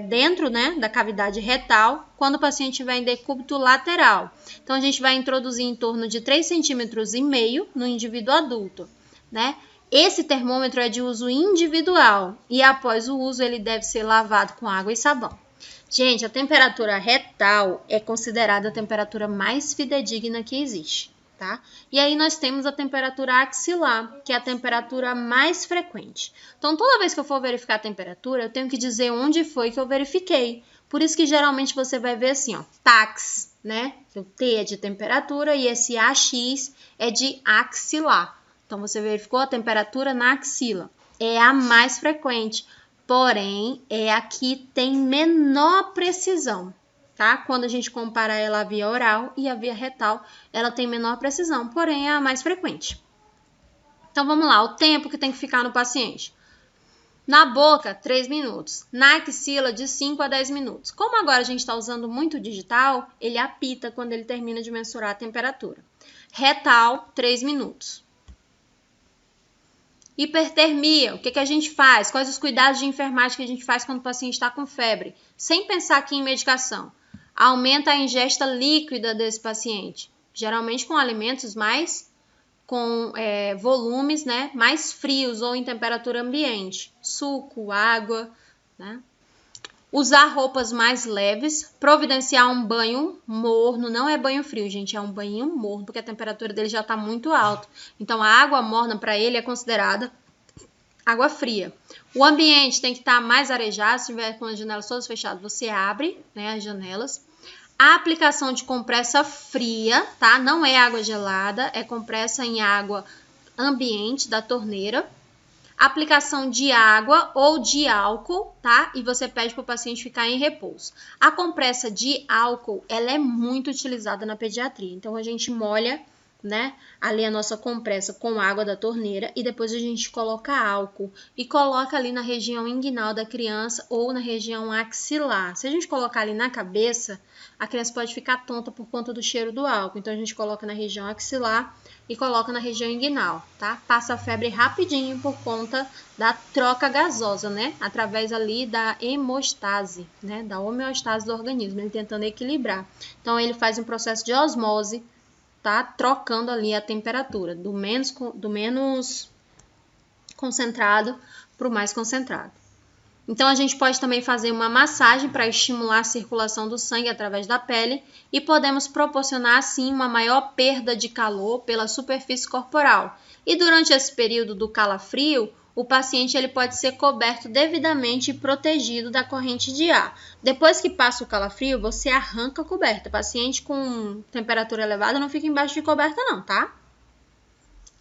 dentro, né, da cavidade retal quando o paciente estiver em decúbito lateral. Então, a gente vai introduzir em torno de 3,5 cm no indivíduo adulto, né? Esse termômetro é de uso individual e após o uso ele deve ser lavado com água e sabão. Gente, a temperatura retal é considerada a temperatura mais fidedigna que existe, tá? E aí nós temos a temperatura axilar, que é a temperatura mais frequente. Então, toda vez que eu for verificar a temperatura, eu tenho que dizer onde foi que eu verifiquei. Por isso que geralmente você vai ver assim, ó, tax, né? O T é de temperatura e esse AX é de axilar. Então, você verificou a temperatura na axila. É a mais frequente. porém, é a que tem menor precisão, tá? Quando a gente compara ela à via oral e à via retal, ela tem menor precisão, porém é a mais frequente. Então, vamos lá, o tempo que tem que ficar no paciente. Na boca, 3 minutos. Na axila, de 5 a 10 minutos. Como agora a gente está usando muito digital, ele apita quando ele termina de mensurar a temperatura. Retal, 3 minutos. Hipertermia, o que a gente faz? Quais os cuidados de enfermagem que a gente faz quando o paciente está com febre? Sem pensar aqui em medicação. Aumenta a ingesta líquida desse paciente, geralmente com alimentos com volumes, né, mais frios ou em temperatura ambiente. Suco, água, né? Usar roupas mais leves, providenciar um banho morno, não é banho frio, gente, é um banho morno, porque a temperatura dele já está muito alta. Então, a água morna para ele é considerada água fria. O ambiente tem que estar mais arejado, se tiver com as janelas todas fechadas, você abre, né, as janelas. A aplicação de compressa fria, tá? Não é água gelada, é compressa em água ambiente da torneira. Aplicação de água ou de álcool, tá? E você pede para o paciente ficar em repouso. A compressa de álcool, ela é muito utilizada na pediatria. Então, a gente molha, né, ali a nossa compressa com água da torneira e depois a gente coloca álcool e coloca ali na região inguinal da criança ou na região axilar. Se a gente colocar ali na cabeça, a criança pode ficar tonta por conta do cheiro do álcool. Então, a gente coloca na região axilar e coloca na região inguinal, tá? Passa a febre rapidinho por conta da troca gasosa, né? Através ali da hemostase, né? Da homeostase do organismo, ele tentando equilibrar. Então, ele faz um processo de osmose, tá? Trocando ali a temperatura, do menos concentrado para o mais concentrado. Então, a gente pode também fazer uma massagem para estimular a circulação do sangue através da pele e podemos proporcionar, assim, uma maior perda de calor pela superfície corporal. E durante esse período do calafrio, o paciente ele pode ser coberto devidamente e protegido da corrente de ar. Depois que passa o calafrio, você arranca a coberta. O paciente com temperatura elevada não fica embaixo de coberta não, tá?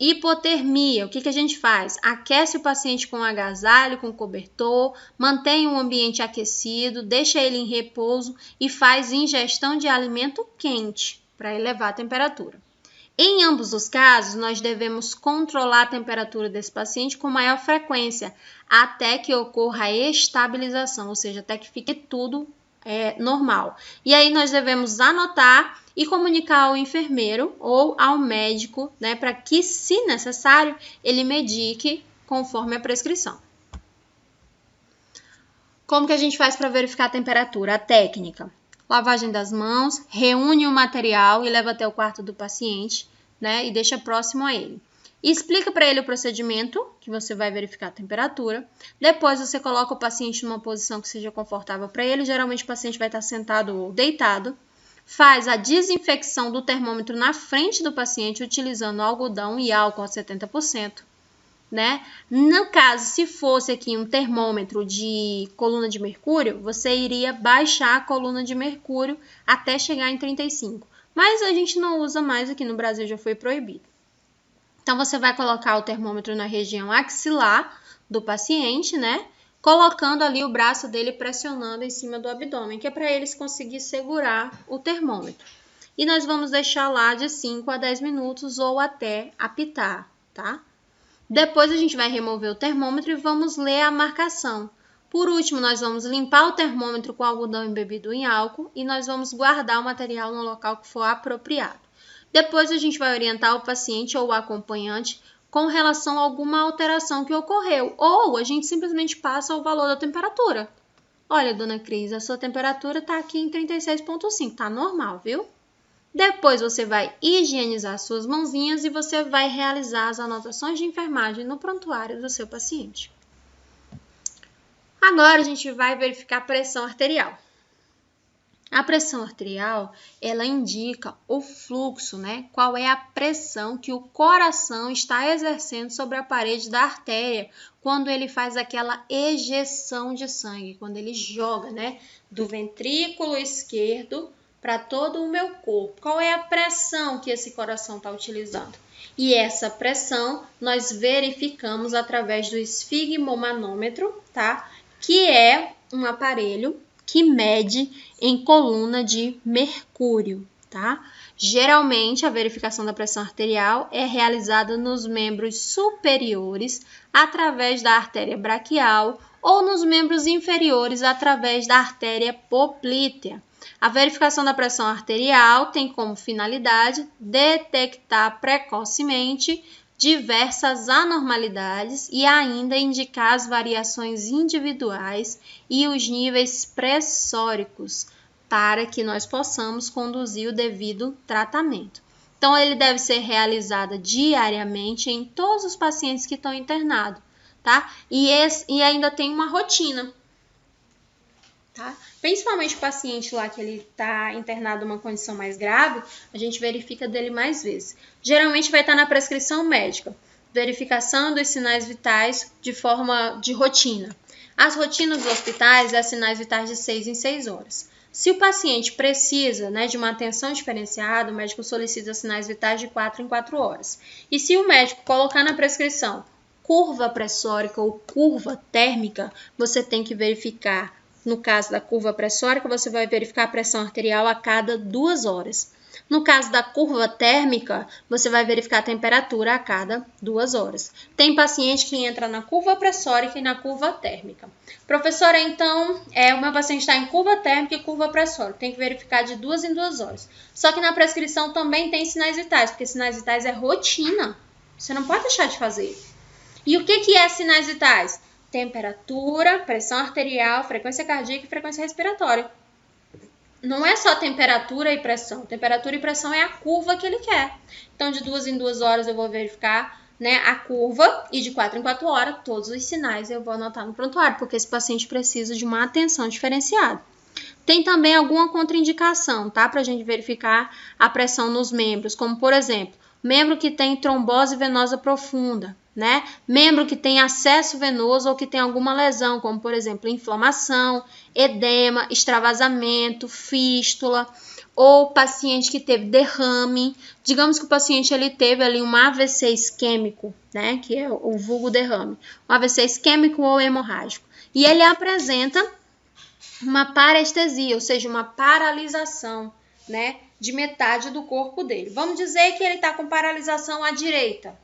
Hipotermia, o que a gente faz? Aquece o paciente com agasalho, com cobertor, mantém o ambiente aquecido, deixa ele em repouso e faz ingestão de alimento quente para elevar a temperatura. Em ambos os casos, nós devemos controlar a temperatura desse paciente com maior frequência, até que ocorra a estabilização, ou seja, até que fique tudo normal. E aí nós devemos anotar e comunicar ao enfermeiro ou ao médico, né, para que, se necessário, ele medique conforme a prescrição. Como que a gente faz para verificar a temperatura? A técnica: lavagem das mãos, reúne o material e leva até o quarto do paciente, né, e deixa próximo a ele. E explica para ele o procedimento, que você vai verificar a temperatura. Depois você coloca o paciente numa posição que seja confortável para ele. Geralmente o paciente vai estar sentado ou deitado. Faz a desinfecção do termômetro na frente do paciente, utilizando algodão e álcool a 70%. Né? No caso, se fosse aqui um termômetro de coluna de mercúrio, você iria baixar a coluna de mercúrio até chegar em 35. Mas a gente não usa mais aqui no Brasil, já foi proibido. Então, você vai colocar o termômetro na região axilar do paciente, né? Colocando ali o braço dele pressionando em cima do abdômen, que é para eles conseguir segurar o termômetro. E nós vamos deixar lá de 5 a 10 minutos ou até apitar, tá? Depois a gente vai remover o termômetro e vamos ler a marcação. Por último, nós vamos limpar o termômetro com algodão embebido em álcool e nós vamos guardar o material no local que for apropriado. Depois a gente vai orientar o paciente ou o acompanhante com relação a alguma alteração que ocorreu, ou a gente simplesmente passa o valor da temperatura. Olha, dona Cris, a sua temperatura está aqui em 36,5, tá normal, viu? Depois você vai higienizar suas mãozinhas e você vai realizar as anotações de enfermagem no prontuário do seu paciente. Agora a gente vai verificar a pressão arterial. A pressão arterial, ela indica o fluxo, né? Qual é a pressão que o coração está exercendo sobre a parede da artéria quando ele faz aquela ejeção de sangue, quando ele joga, né, do ventrículo esquerdo para todo o meu corpo. Qual é a pressão que esse coração está utilizando? E essa pressão nós verificamos através do esfigmomanômetro, tá? que é um aparelho que mede em coluna de mercúrio, tá? Geralmente, a verificação da pressão arterial é realizada nos membros superiores através da artéria braquial ou nos membros inferiores através da artéria poplítea. A verificação da pressão arterial tem como finalidade detectar precocemente diversas anormalidades e ainda indicar as variações individuais e os níveis pressóricos para que nós possamos conduzir o devido tratamento. Então, ele deve ser realizado diariamente em todos os pacientes que estão internados, tá? E ainda tem uma rotina, tá? Principalmente o paciente lá que ele está internado numa condição mais grave, a gente verifica dele mais vezes. Geralmente vai estar na prescrição médica, verificação dos sinais vitais de forma de rotina. As rotinas dos hospitais é sinais vitais de 6 em 6 horas. Se o paciente precisa, de uma atenção diferenciada, o médico solicita sinais vitais de 4 em 4 horas. E se o médico colocar na prescrição curva pressórica ou curva térmica, você tem que verificar. No caso da curva pressórica, você vai verificar a pressão arterial a cada 2 horas. No caso da curva térmica, você vai verificar a temperatura a cada 2 horas. Tem paciente que entra na curva pressórica e na curva térmica. Professora, então, o meu paciente está em curva térmica e curva pressórica. Tem que verificar de 2 em 2 horas. Só que na prescrição também tem sinais vitais, porque sinais vitais é rotina. Você não pode deixar de fazer. E o que é sinais vitais? Temperatura, pressão arterial, frequência cardíaca e frequência respiratória. Não é só temperatura e pressão. Temperatura e pressão é a curva que ele quer. Então, de 2 em 2 horas eu vou verificar, a curva e de 4 em 4 horas todos os sinais eu vou anotar no prontuário, porque esse paciente precisa de uma atenção diferenciada. Tem também alguma contraindicação, tá? Para a gente verificar a pressão nos membros, como por exemplo, membro que tem trombose venosa profunda, membro que tem acesso venoso ou que tem alguma lesão, como por exemplo, inflamação, edema, extravasamento, fístula, ou paciente que teve derrame. Digamos que o paciente ele teve ali um AVC isquêmico, que é o vulgo derrame, um AVC isquêmico ou hemorrágico, e ele apresenta uma parestesia, ou seja, uma paralisação, de metade do corpo dele. Vamos dizer que ele está com paralisação à direita.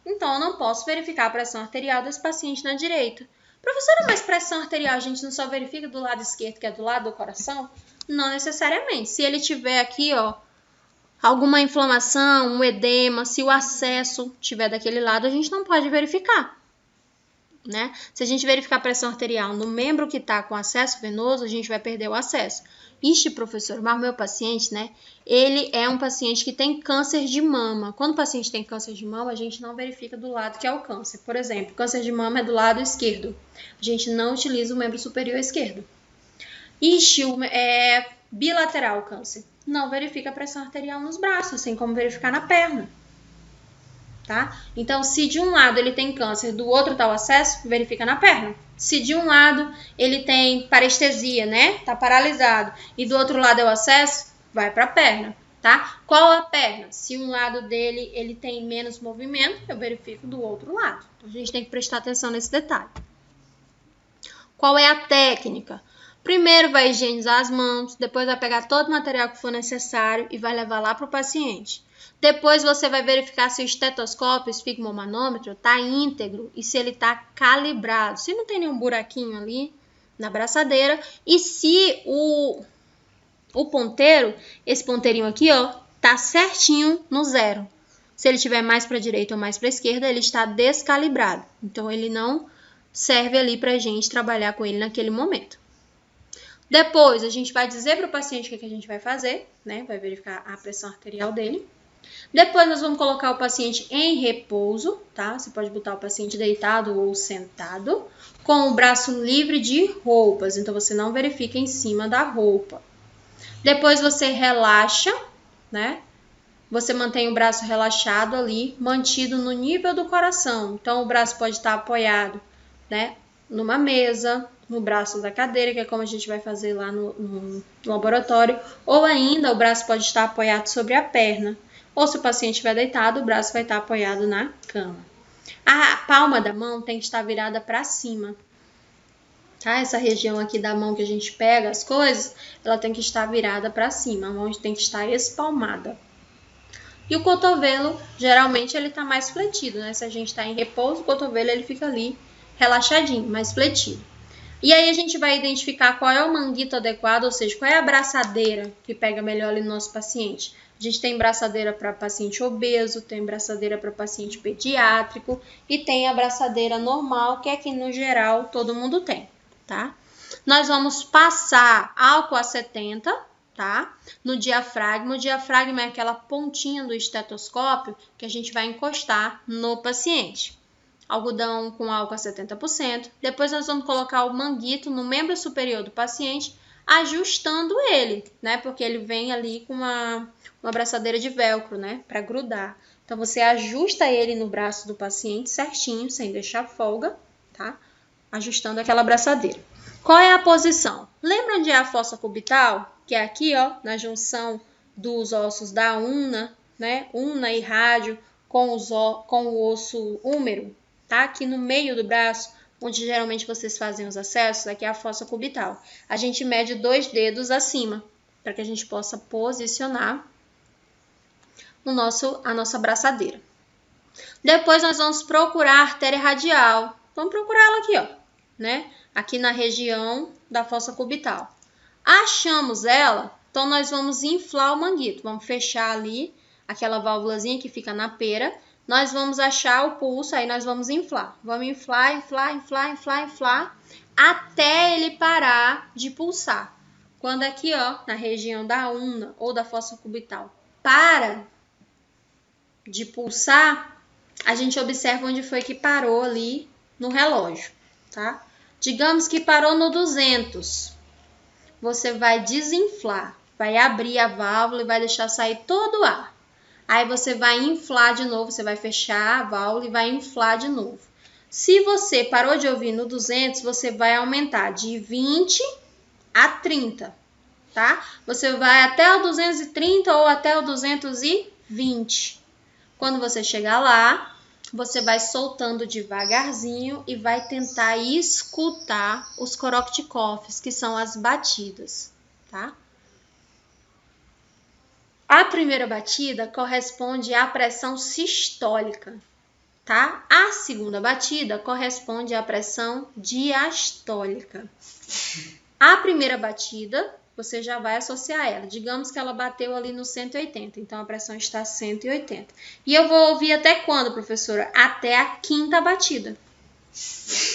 Então, eu não posso verificar a pressão arterial desse paciente na direita. Professora, mas pressão arterial a gente não só verifica do lado esquerdo, que é do lado do coração? Não necessariamente. Se ele tiver aqui, alguma inflamação, um edema, se o acesso tiver daquele lado, a gente não pode verificar. Se a gente verificar a pressão arterial no membro que está com acesso venoso, a gente vai perder o acesso. Ixi, professor, mas o meu paciente, ele é um paciente que tem câncer de mama. Quando o paciente tem câncer de mama, a gente não verifica do lado que é o câncer. Por exemplo, câncer de mama é do lado esquerdo. A gente não utiliza o membro superior esquerdo. Ixi, é bilateral o câncer. Não verifica a pressão arterial nos braços, assim como verificar na perna. Tá? Então, se de um lado ele tem câncer, do outro está o acesso, verifica na perna. Se de um lado ele tem parestesia, tá paralisado, e do outro lado é o acesso, vai para a perna, tá? Qual a perna? Se um lado dele ele tem menos movimento, eu verifico do outro lado. Então, a gente tem que prestar atenção nesse detalhe. Qual é a técnica? Primeiro vai higienizar as mãos, depois vai pegar todo o material que for necessário e vai levar lá para o paciente. Depois você vai verificar se o estetoscópio, o esfigmomanômetro, está íntegro e se ele está calibrado. Se não tem nenhum buraquinho ali na braçadeira e se o ponteiro, esse ponteirinho aqui, tá certinho no 0. Se ele estiver mais para a direita ou mais para a esquerda, ele está descalibrado. Então, ele não serve ali para a gente trabalhar com ele naquele momento. Depois, a gente vai dizer para o paciente o que a gente vai fazer, vai verificar a pressão arterial dele. Depois, nós vamos colocar o paciente em repouso, tá? Você pode botar o paciente deitado ou sentado, com o braço livre de roupas. Então, você não verifica em cima da roupa. Depois, você relaxa, Você mantém o braço relaxado ali, mantido no nível do coração. Então, o braço pode estar apoiado, numa mesa, no braço da cadeira, que é como a gente vai fazer lá no laboratório. Ou ainda, o braço pode estar apoiado sobre a perna. Ou se o paciente estiver deitado, o braço vai estar apoiado na cama. A palma da mão tem que estar virada para cima. tá? Essa região aqui da mão que a gente pega as coisas, ela tem que estar virada para cima, a mão tem que estar espalmada. E o cotovelo, geralmente, ele tá mais fletido, né? Se a gente tá em repouso, o cotovelo ele fica ali relaxadinho, mais fletido. E aí a gente vai identificar qual é o manguito adequado, ou seja, qual é a braçadeira que pega melhor ali no nosso paciente. A gente tem braçadeira para paciente obeso, tem braçadeira para paciente pediátrico e tem a braçadeira normal, que é que no geral todo mundo tem, tá? Nós vamos passar álcool a 70, tá? No diafragma. O diafragma é aquela pontinha do estetoscópio que a gente vai encostar no paciente. Algodão com álcool a 70%. Depois nós vamos colocar o manguito no membro superior do paciente, ajustando ele, né? Porque ele vem ali com uma braçadeira de velcro, né? Para grudar. Então você ajusta ele no braço do paciente certinho, sem deixar folga, tá? Ajustando aquela braçadeira. Qual é a posição? Lembra onde é a fossa cubital? Que é aqui, ó, na junção dos ossos da una, né? Una e rádio com o osso húmero. Tá? Aqui no meio do braço, onde geralmente vocês fazem os acessos, aqui é a fossa cubital. A gente mede 2 dedos acima, para que a gente possa posicionar a nossa braçadeira. Depois nós vamos procurar a artéria radial. Vamos procurar ela aqui, ó, né? Aqui na região da fossa cubital. Achamos ela, então nós vamos inflar o manguito. Vamos fechar ali aquela válvulazinha que fica na pera. Nós vamos achar o pulso, aí nós vamos inflar. Vamos inflar, até ele parar de pulsar. Quando aqui, ó, na região da una ou da fossa cubital, para de pulsar, a gente observa onde foi que parou ali no relógio, tá? Digamos que parou no 200. Você vai desinflar, vai abrir a válvula e vai deixar sair todo o ar. Aí você vai inflar de novo, você vai fechar a válvula e vai inflar de novo. Se você parou de ouvir no 200, você vai aumentar de 20 a 30, tá? Você vai até o 230 ou até o 220. Quando você chegar lá, você vai soltando devagarzinho e vai tentar escutar os Korotchikoffs, que são as batidas, tá? A primeira batida corresponde à pressão sistólica, tá? A segunda batida corresponde à pressão diastólica. A primeira batida, você já vai associar ela. Digamos que ela bateu ali no 180, então a pressão está 180. E eu vou ouvir até quando, professora? Até a quinta batida.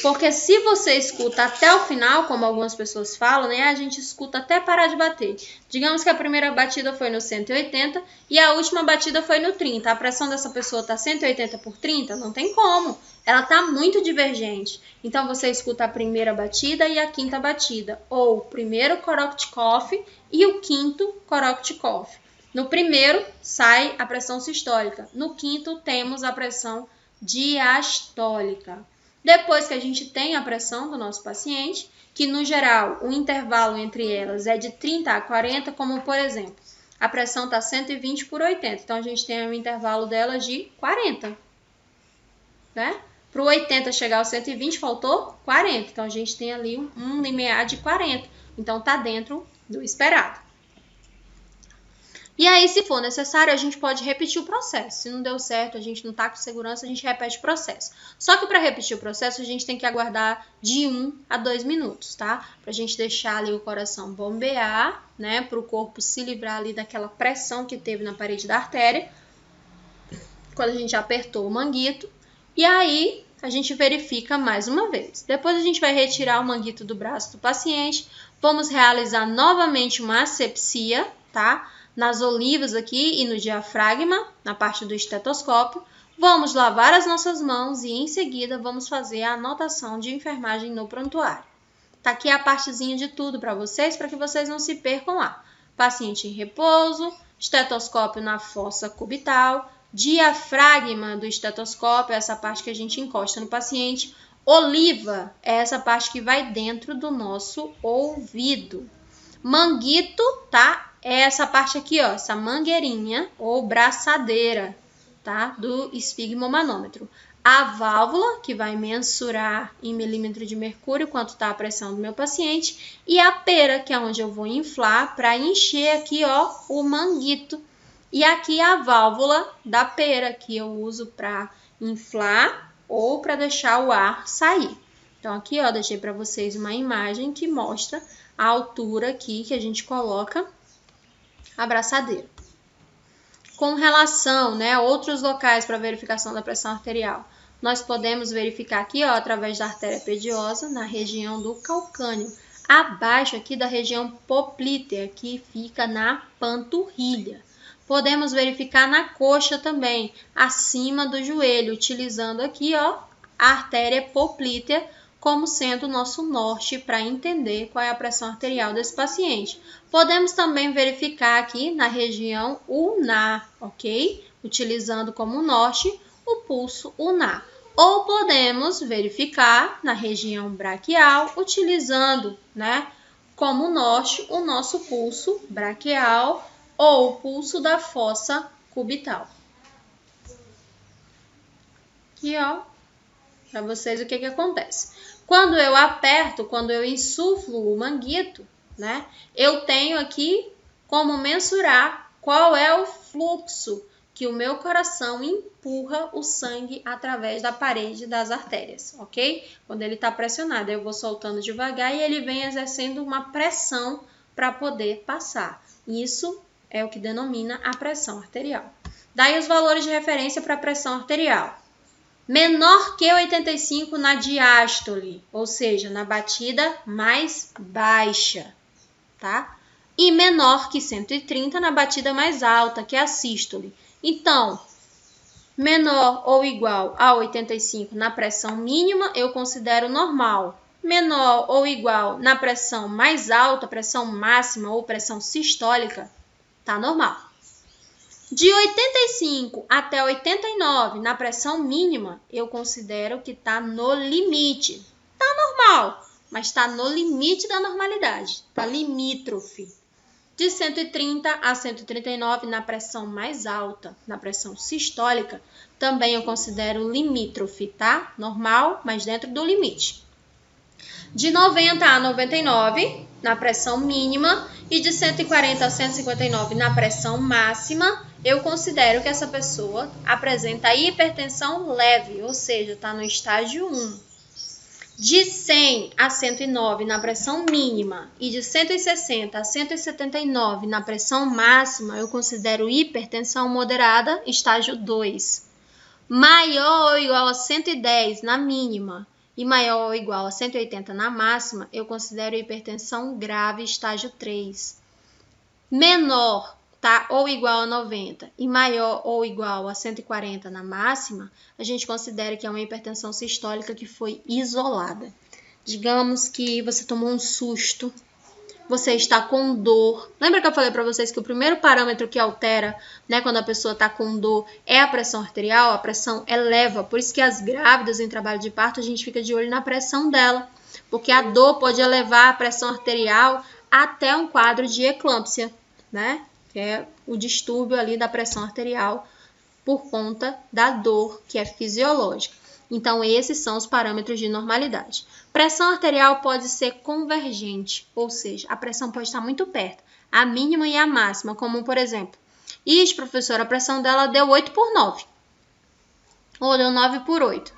Porque se você escuta até o final, como algumas pessoas falam, né? A gente escuta até parar de bater. Digamos que a primeira batida foi no 180 e a última batida foi no 30. A pressão dessa pessoa está 180 por 30? Não tem como. Ela está muito divergente. Então, você escuta a primeira batida e a quinta batida. Ou o primeiro Korotchikoff e o quinto Korotchikoff. No primeiro, sai a pressão sistólica. No quinto, temos a pressão diastólica. Depois que a gente tem a pressão do nosso paciente, que no geral o intervalo entre elas é de 30 a 40, como por exemplo, a pressão está 120 por 80, então a gente tem um intervalo delas de 40, né? Para o 80 chegar ao 120 faltou 40, então a gente tem ali um limiar de 40, então está dentro do esperado. E aí, se for necessário, a gente pode repetir o processo. Se não deu certo, a gente não está com segurança, a gente repete o processo. Só que para repetir o processo, a gente tem que aguardar de 1 a 2 minutos, tá? Para a gente deixar ali o coração bombear, né? Para o corpo se livrar ali daquela pressão que teve na parede da artéria. Quando a gente apertou o manguito. E aí, a gente verifica mais uma vez. Depois a gente vai retirar o manguito do braço do paciente. Vamos realizar novamente uma asepsia, tá? Nas olivas aqui e no diafragma, na parte do estetoscópio. Vamos lavar as nossas mãos e em seguida vamos fazer a anotação de enfermagem no prontuário. Tá aqui a partezinha de tudo para vocês que vocês não se percam lá. Paciente em repouso, estetoscópio na fossa cubital, diafragma do estetoscópio, essa parte que a gente encosta no paciente. Oliva é essa parte que vai dentro do nosso ouvido. Manguito, tá? É essa parte aqui, ó, essa mangueirinha ou braçadeira, tá? Do esfigmomanômetro. a válvula, que vai mensurar em milímetro de mercúrio quanto está a pressão do meu paciente, e a pera, que é onde eu vou inflar para encher aqui, ó, o manguito. E aqui a válvula da pera, que eu uso para inflar ou para deixar o ar sair. Então, aqui, ó, deixei para vocês uma imagem que mostra a altura aqui que a gente coloca a braçadeira. Com relação, né, a outros locais para verificação da pressão arterial, nós podemos verificar aqui, ó, através da artéria pediosa, na região do calcâneo, abaixo aqui da região poplítea, que fica na panturrilha. Podemos verificar na coxa também, acima do joelho, utilizando aqui, ó, a artéria poplítea como sendo o nosso norte para entender qual é a pressão arterial desse paciente. Podemos também verificar aqui na região ulnar, ok? Utilizando como norte o pulso ulnar. Ou podemos verificar na região braquial, utilizando, né, como norte o nosso pulso braquial ou o pulso da fossa cubital. Aqui, ó, para vocês o que acontece. Quando eu aperto, quando eu insuflo o manguito, né, eu tenho aqui como mensurar qual é o fluxo que o meu coração empurra o sangue através da parede das artérias, ok? Quando ele está pressionado, eu vou soltando devagar e ele vem exercendo uma pressão para poder passar. Isso é o que denomina a pressão arterial. Daí os valores de referência para a pressão arterial. Menor que 85 na diástole, ou seja, na batida mais baixa, tá? E menor que 130 na batida mais alta, que é a sístole. Então, menor ou igual a 85 na pressão mínima, eu considero normal. Menor ou igual na pressão mais alta, pressão máxima ou pressão sistólica, tá normal. De 85 até 89 na pressão mínima, eu considero que está no limite. Está normal, mas está no limite da normalidade, está limítrofe. De 130 a 139 na pressão mais alta, na pressão sistólica, também eu considero limítrofe, tá? Normal, mas dentro do limite. De 90 a 99 na pressão mínima e de 140 a 159 na pressão máxima, eu considero que essa pessoa apresenta hipertensão leve, ou seja, está no estágio 1. De 100 a 109 na pressão mínima e de 160 a 179 na pressão máxima, eu considero hipertensão moderada, estágio 2. Maior ou igual a 110 na mínima e maior ou igual a 180 na máxima, eu considero hipertensão grave, estágio 3. Menor, tá, ou igual a 90 e maior ou igual a 140 na máxima, a gente considera que é uma hipertensão sistólica que foi isolada. Digamos que você tomou um susto, você está com dor. Lembra que eu falei para vocês que o primeiro parâmetro que altera, né, quando a pessoa está com dor é a pressão arterial? A pressão eleva, por isso que as grávidas em trabalho de parto a gente fica de olho na pressão dela, porque a dor pode elevar a pressão arterial até um quadro de eclâmpsia, né? Que é o distúrbio ali da pressão arterial por conta da dor, que é fisiológica. Então, esses são os parâmetros de normalidade. Pressão arterial pode ser convergente, ou seja, a pressão pode estar muito perto, a mínima e a máxima, como por exemplo, professora, a pressão dela deu 8 por 9, ou deu 9 por 8,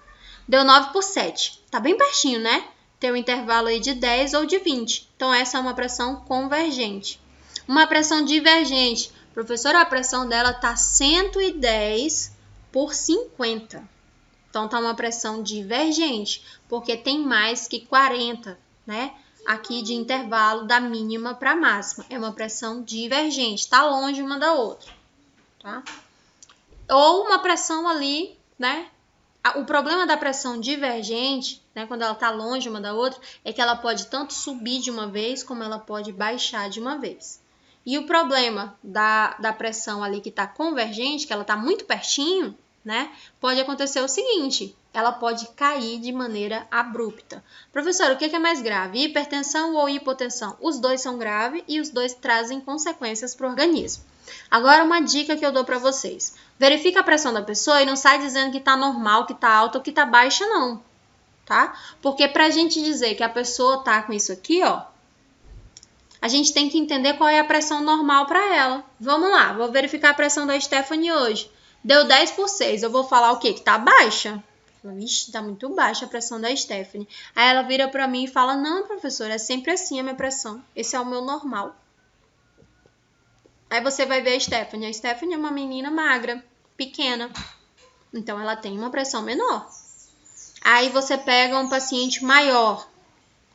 deu 9 por 7, tá bem pertinho, né? Tem um intervalo aí de 10 ou de 20, então essa é uma pressão convergente. Uma pressão divergente, professora, a pressão dela tá 110 por 50. Então, tá uma pressão divergente, porque tem mais que 40, né? Aqui de intervalo da mínima para a máxima. É uma pressão divergente, está longe uma da outra, tá? Ou uma pressão ali, né? O problema da pressão divergente, né, quando ela está longe uma da outra, é que ela pode tanto subir de uma vez, como ela pode baixar de uma vez. E o problema da pressão ali que está convergente, que ela está muito pertinho, né, pode acontecer o seguinte, ela pode cair de maneira abrupta. Professor, o que é mais grave, hipertensão ou hipotensão? Os dois são graves e os dois trazem consequências para o organismo. Agora, uma dica que eu dou para vocês. Verifica a pressão da pessoa e não sai dizendo que tá normal, que tá alta ou que tá baixa, não. Tá? Porque pra gente dizer que a pessoa tá com isso aqui, ó, a gente tem que entender qual é a pressão normal para ela. Vamos lá, vou verificar a pressão da Stephanie hoje. Deu 10/6, eu vou falar o quê? Que tá baixa. Vixe, tá muito baixa a pressão da Stephanie. Aí ela vira pra mim e fala, não, professora, é sempre assim a minha pressão. Esse é o meu normal. Aí você vai ver a Stephanie. A Stephanie é uma menina magra, pequena. Então ela tem uma pressão menor. Aí você pega um paciente maior,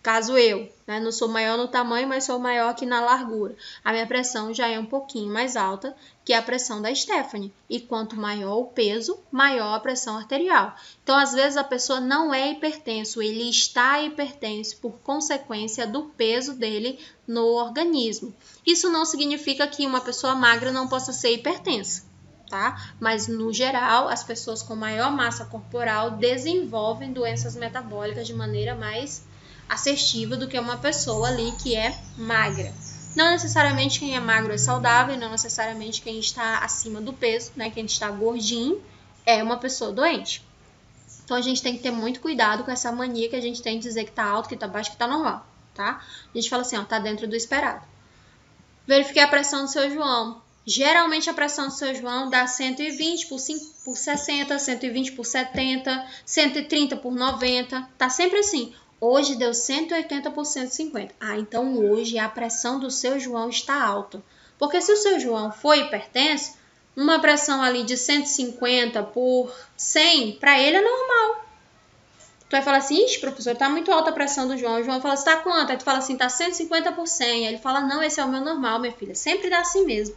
caso eu, né? Não sou maior no tamanho, mas sou maior aqui na largura. A minha pressão já é um pouquinho mais alta que a pressão da Stephanie. E quanto maior o peso, maior a pressão arterial. Então, às vezes, a pessoa não é hipertenso, ele está hipertenso por consequência do peso dele no organismo. Isso não significa que uma pessoa magra não possa ser hipertensa. Tá? Mas, no geral, as pessoas com maior massa corporal desenvolvem doenças metabólicas de maneira mais assertiva do que uma pessoa ali que é magra. Não necessariamente quem é magro é saudável, não necessariamente quem está acima do peso, né? Quem está gordinho é uma pessoa doente. Então, a gente tem que ter muito cuidado com essa mania que a gente tem de dizer que tá alto, que tá baixo, que tá normal, tá? A gente fala assim, ó, tá dentro do esperado. Verifiquei a pressão do seu João. Geralmente a pressão do seu João dá 120 por 60, 120 por 70, 130 por 90, tá sempre assim. Hoje deu 180 por 150. Ah, então hoje a pressão do seu João está alta. Porque se o seu João for hipertenso, uma pressão ali de 150 por 100, para ele é normal. Tu vai falar assim, ixi, professor, tá muito alta a pressão do João. O João fala, tá quanto? Aí tu fala assim, tá 150 por 100. Aí ele fala, não, esse é o meu normal, minha filha. Sempre dá assim mesmo.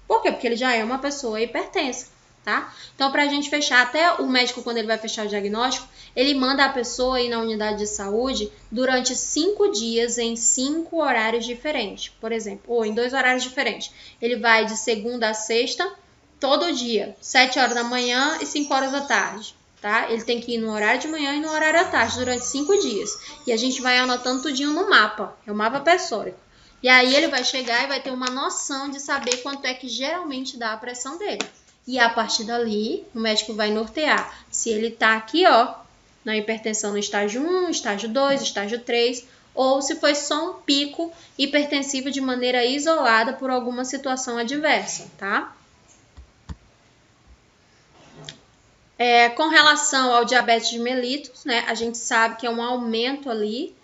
Por quê? Porque ele já é uma pessoa hipertensa, tá? Então, pra gente fechar, até o médico, quando ele vai fechar o diagnóstico, ele manda a pessoa ir na unidade de saúde durante 5 dias em 5 horários diferentes, por exemplo, ou em 2 horários diferentes. Ele vai de segunda a sexta, todo dia, 7 horas da manhã e 5 horas da tarde. Tá? Ele tem que ir no horário de manhã e no horário da tarde durante 5 dias. E a gente vai anotando tudinho no mapa, é o mapa pressórico. E aí ele vai chegar e vai ter uma noção de saber quanto é que geralmente dá a pressão dele. E a partir dali, o médico vai nortear se ele tá aqui, ó, na hipertensão no estágio 1, estágio 2, estágio 3, ou se foi só um pico hipertensivo de maneira isolada por alguma situação adversa, tá? Com relação ao diabetes mellitus, né, a gente sabe que é um aumento ali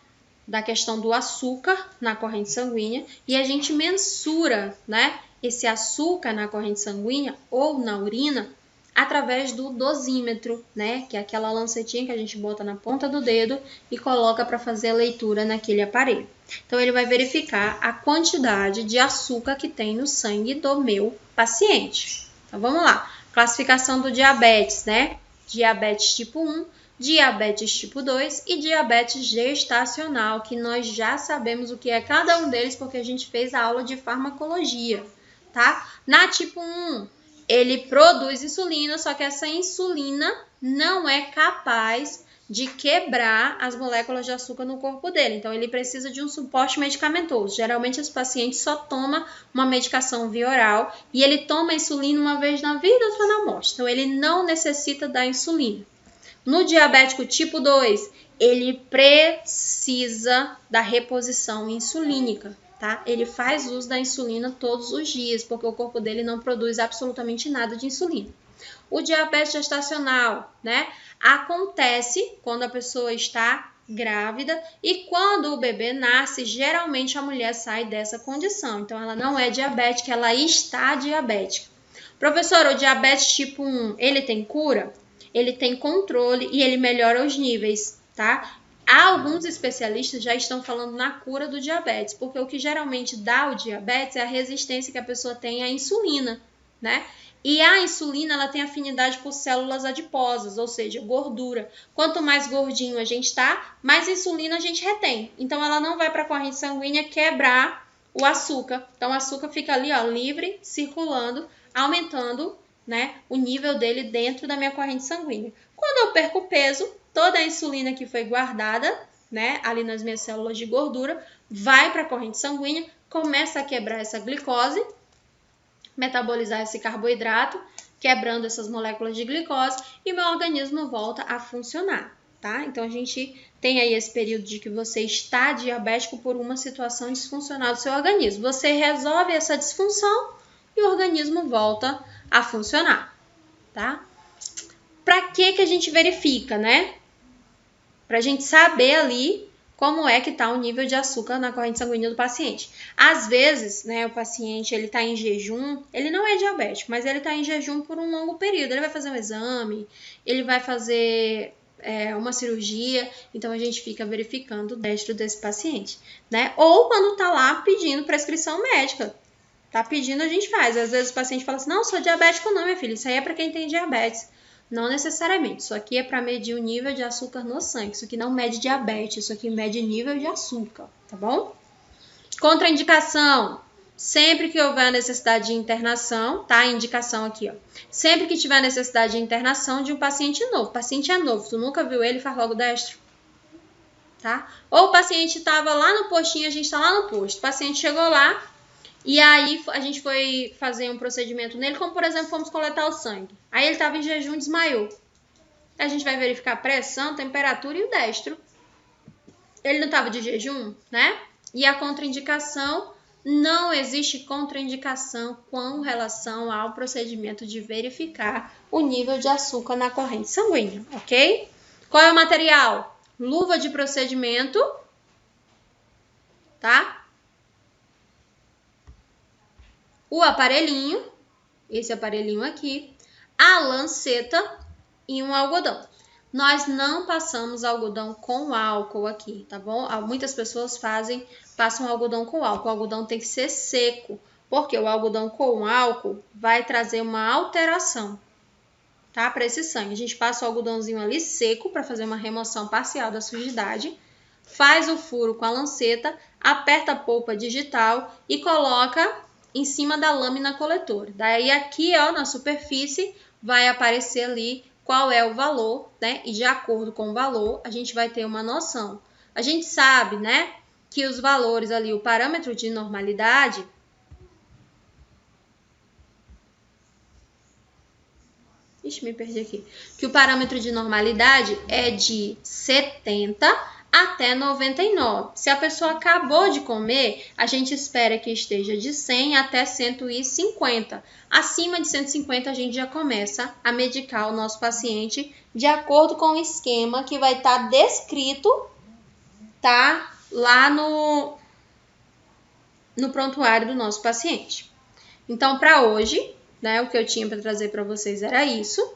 da questão do açúcar na corrente sanguínea e a gente mensura, né, esse açúcar na corrente sanguínea ou na urina através do dosímetro, né, que é aquela lancetinha que a gente bota na ponta do dedo e coloca para fazer a leitura naquele aparelho. Então, ele vai verificar a quantidade de açúcar que tem no sangue do meu paciente. Então, vamos lá. Classificação do diabetes, né? Diabetes tipo 1, diabetes tipo 2 e diabetes gestacional, que nós já sabemos o que é cada um deles porque a gente fez a aula de farmacologia, tá? Na tipo 1, ele produz insulina, só que essa insulina não é capaz de quebrar as moléculas de açúcar no corpo dele. Então, ele precisa de um suporte medicamentoso. Geralmente, esse paciente só toma uma medicação via oral e ele toma insulina uma vez na vida, outra na morte. Então, ele não necessita da insulina. No diabético tipo 2, ele precisa da reposição insulínica, tá? Ele faz uso da insulina todos os dias, porque o corpo dele não produz absolutamente nada de insulina. O diabetes gestacional, né? Acontece quando a pessoa está grávida e quando o bebê nasce, geralmente a mulher sai dessa condição. Então, ela não é diabética, ela está diabética. Professor, o diabetes tipo 1, ele tem cura? Ele tem controle e ele melhora os níveis, tá? Alguns especialistas já estão falando na cura do diabetes, porque o que geralmente dá o diabetes é a resistência que a pessoa tem à insulina, né? E a insulina, ela tem afinidade por células adiposas, ou seja, gordura. Quanto mais gordinho a gente tá, mais insulina a gente retém. Então, ela não vai para a corrente sanguínea quebrar o açúcar. Então, o açúcar fica ali, ó, livre, circulando, aumentando, né, o nível dele dentro da minha corrente sanguínea. Quando eu perco peso, toda a insulina que foi guardada, né, ali nas minhas células de gordura, vai para a corrente sanguínea, começa a quebrar essa glicose, metabolizar esse carboidrato, quebrando essas moléculas de glicose, e meu organismo volta a funcionar, tá? Então, a gente tem aí esse período de que você está diabético por uma situação disfuncional do seu organismo. Você resolve essa disfunção e o organismo volta a funcionar, tá? Pra que a gente verifica, né? Pra gente saber ali como é que tá o nível de açúcar na corrente sanguínea do paciente. Às vezes, né, o paciente, ele tá em jejum, ele não é diabético, mas ele tá em jejum por um longo período. Ele vai fazer um exame, ele vai fazer uma cirurgia, então a gente fica verificando o destro desse paciente, né? Ou quando tá lá pedindo prescrição médica, tá pedindo, a gente faz. Às vezes o paciente fala assim, não, sou diabético não, minha filha, isso aí é para quem tem diabetes. Não necessariamente, isso aqui é para medir o nível de açúcar no sangue, isso aqui não mede diabetes, isso aqui mede nível de açúcar, tá bom? Contraindicação, sempre que houver necessidade de internação, tá? A indicação aqui, ó. Sempre que tiver necessidade de internação de um paciente novo. O paciente é novo, tu nunca viu ele, faz logo destro, tá? Ou o paciente estava lá no postinho, a gente está lá no posto. O paciente chegou lá e aí a gente foi fazer um procedimento nele, como por exemplo, fomos coletar o sangue. Aí ele estava em jejum e desmaiou. A gente vai verificar a pressão, temperatura e o destro. Ele não estava de jejum, né? E a contraindicação, não existe contraindicação com relação ao procedimento de verificar o nível de açúcar na corrente sanguínea, ok? Qual é o material? Luva de procedimento, tá? O aparelhinho, esse aparelhinho aqui, a lanceta e um algodão. Nós não passamos algodão com álcool aqui, tá bom? Muitas pessoas passam algodão com álcool. O algodão tem que ser seco, porque o algodão com álcool vai trazer uma alteração, tá? Para esse sangue. A gente passa o algodãozinho ali seco para fazer uma remoção parcial da sujidade, faz o furo com a lanceta, aperta a polpa digital e coloca em cima da lâmina coletora. Daí aqui, ó, na superfície, vai aparecer ali qual é o valor, né? E de acordo com o valor, a gente vai ter uma noção. A gente sabe, né, que os valores ali, o parâmetro de normalidade, me perdi aqui. Que o parâmetro de normalidade é de 70 até 99. Se a pessoa acabou de comer, a gente espera que esteja de 100 até 150. Acima de 150, a gente já começa a medicar o nosso paciente de acordo com o esquema que vai estar descrito, tá? Lá no prontuário do nosso paciente. Então, para hoje, né, o que eu tinha para trazer para vocês era isso.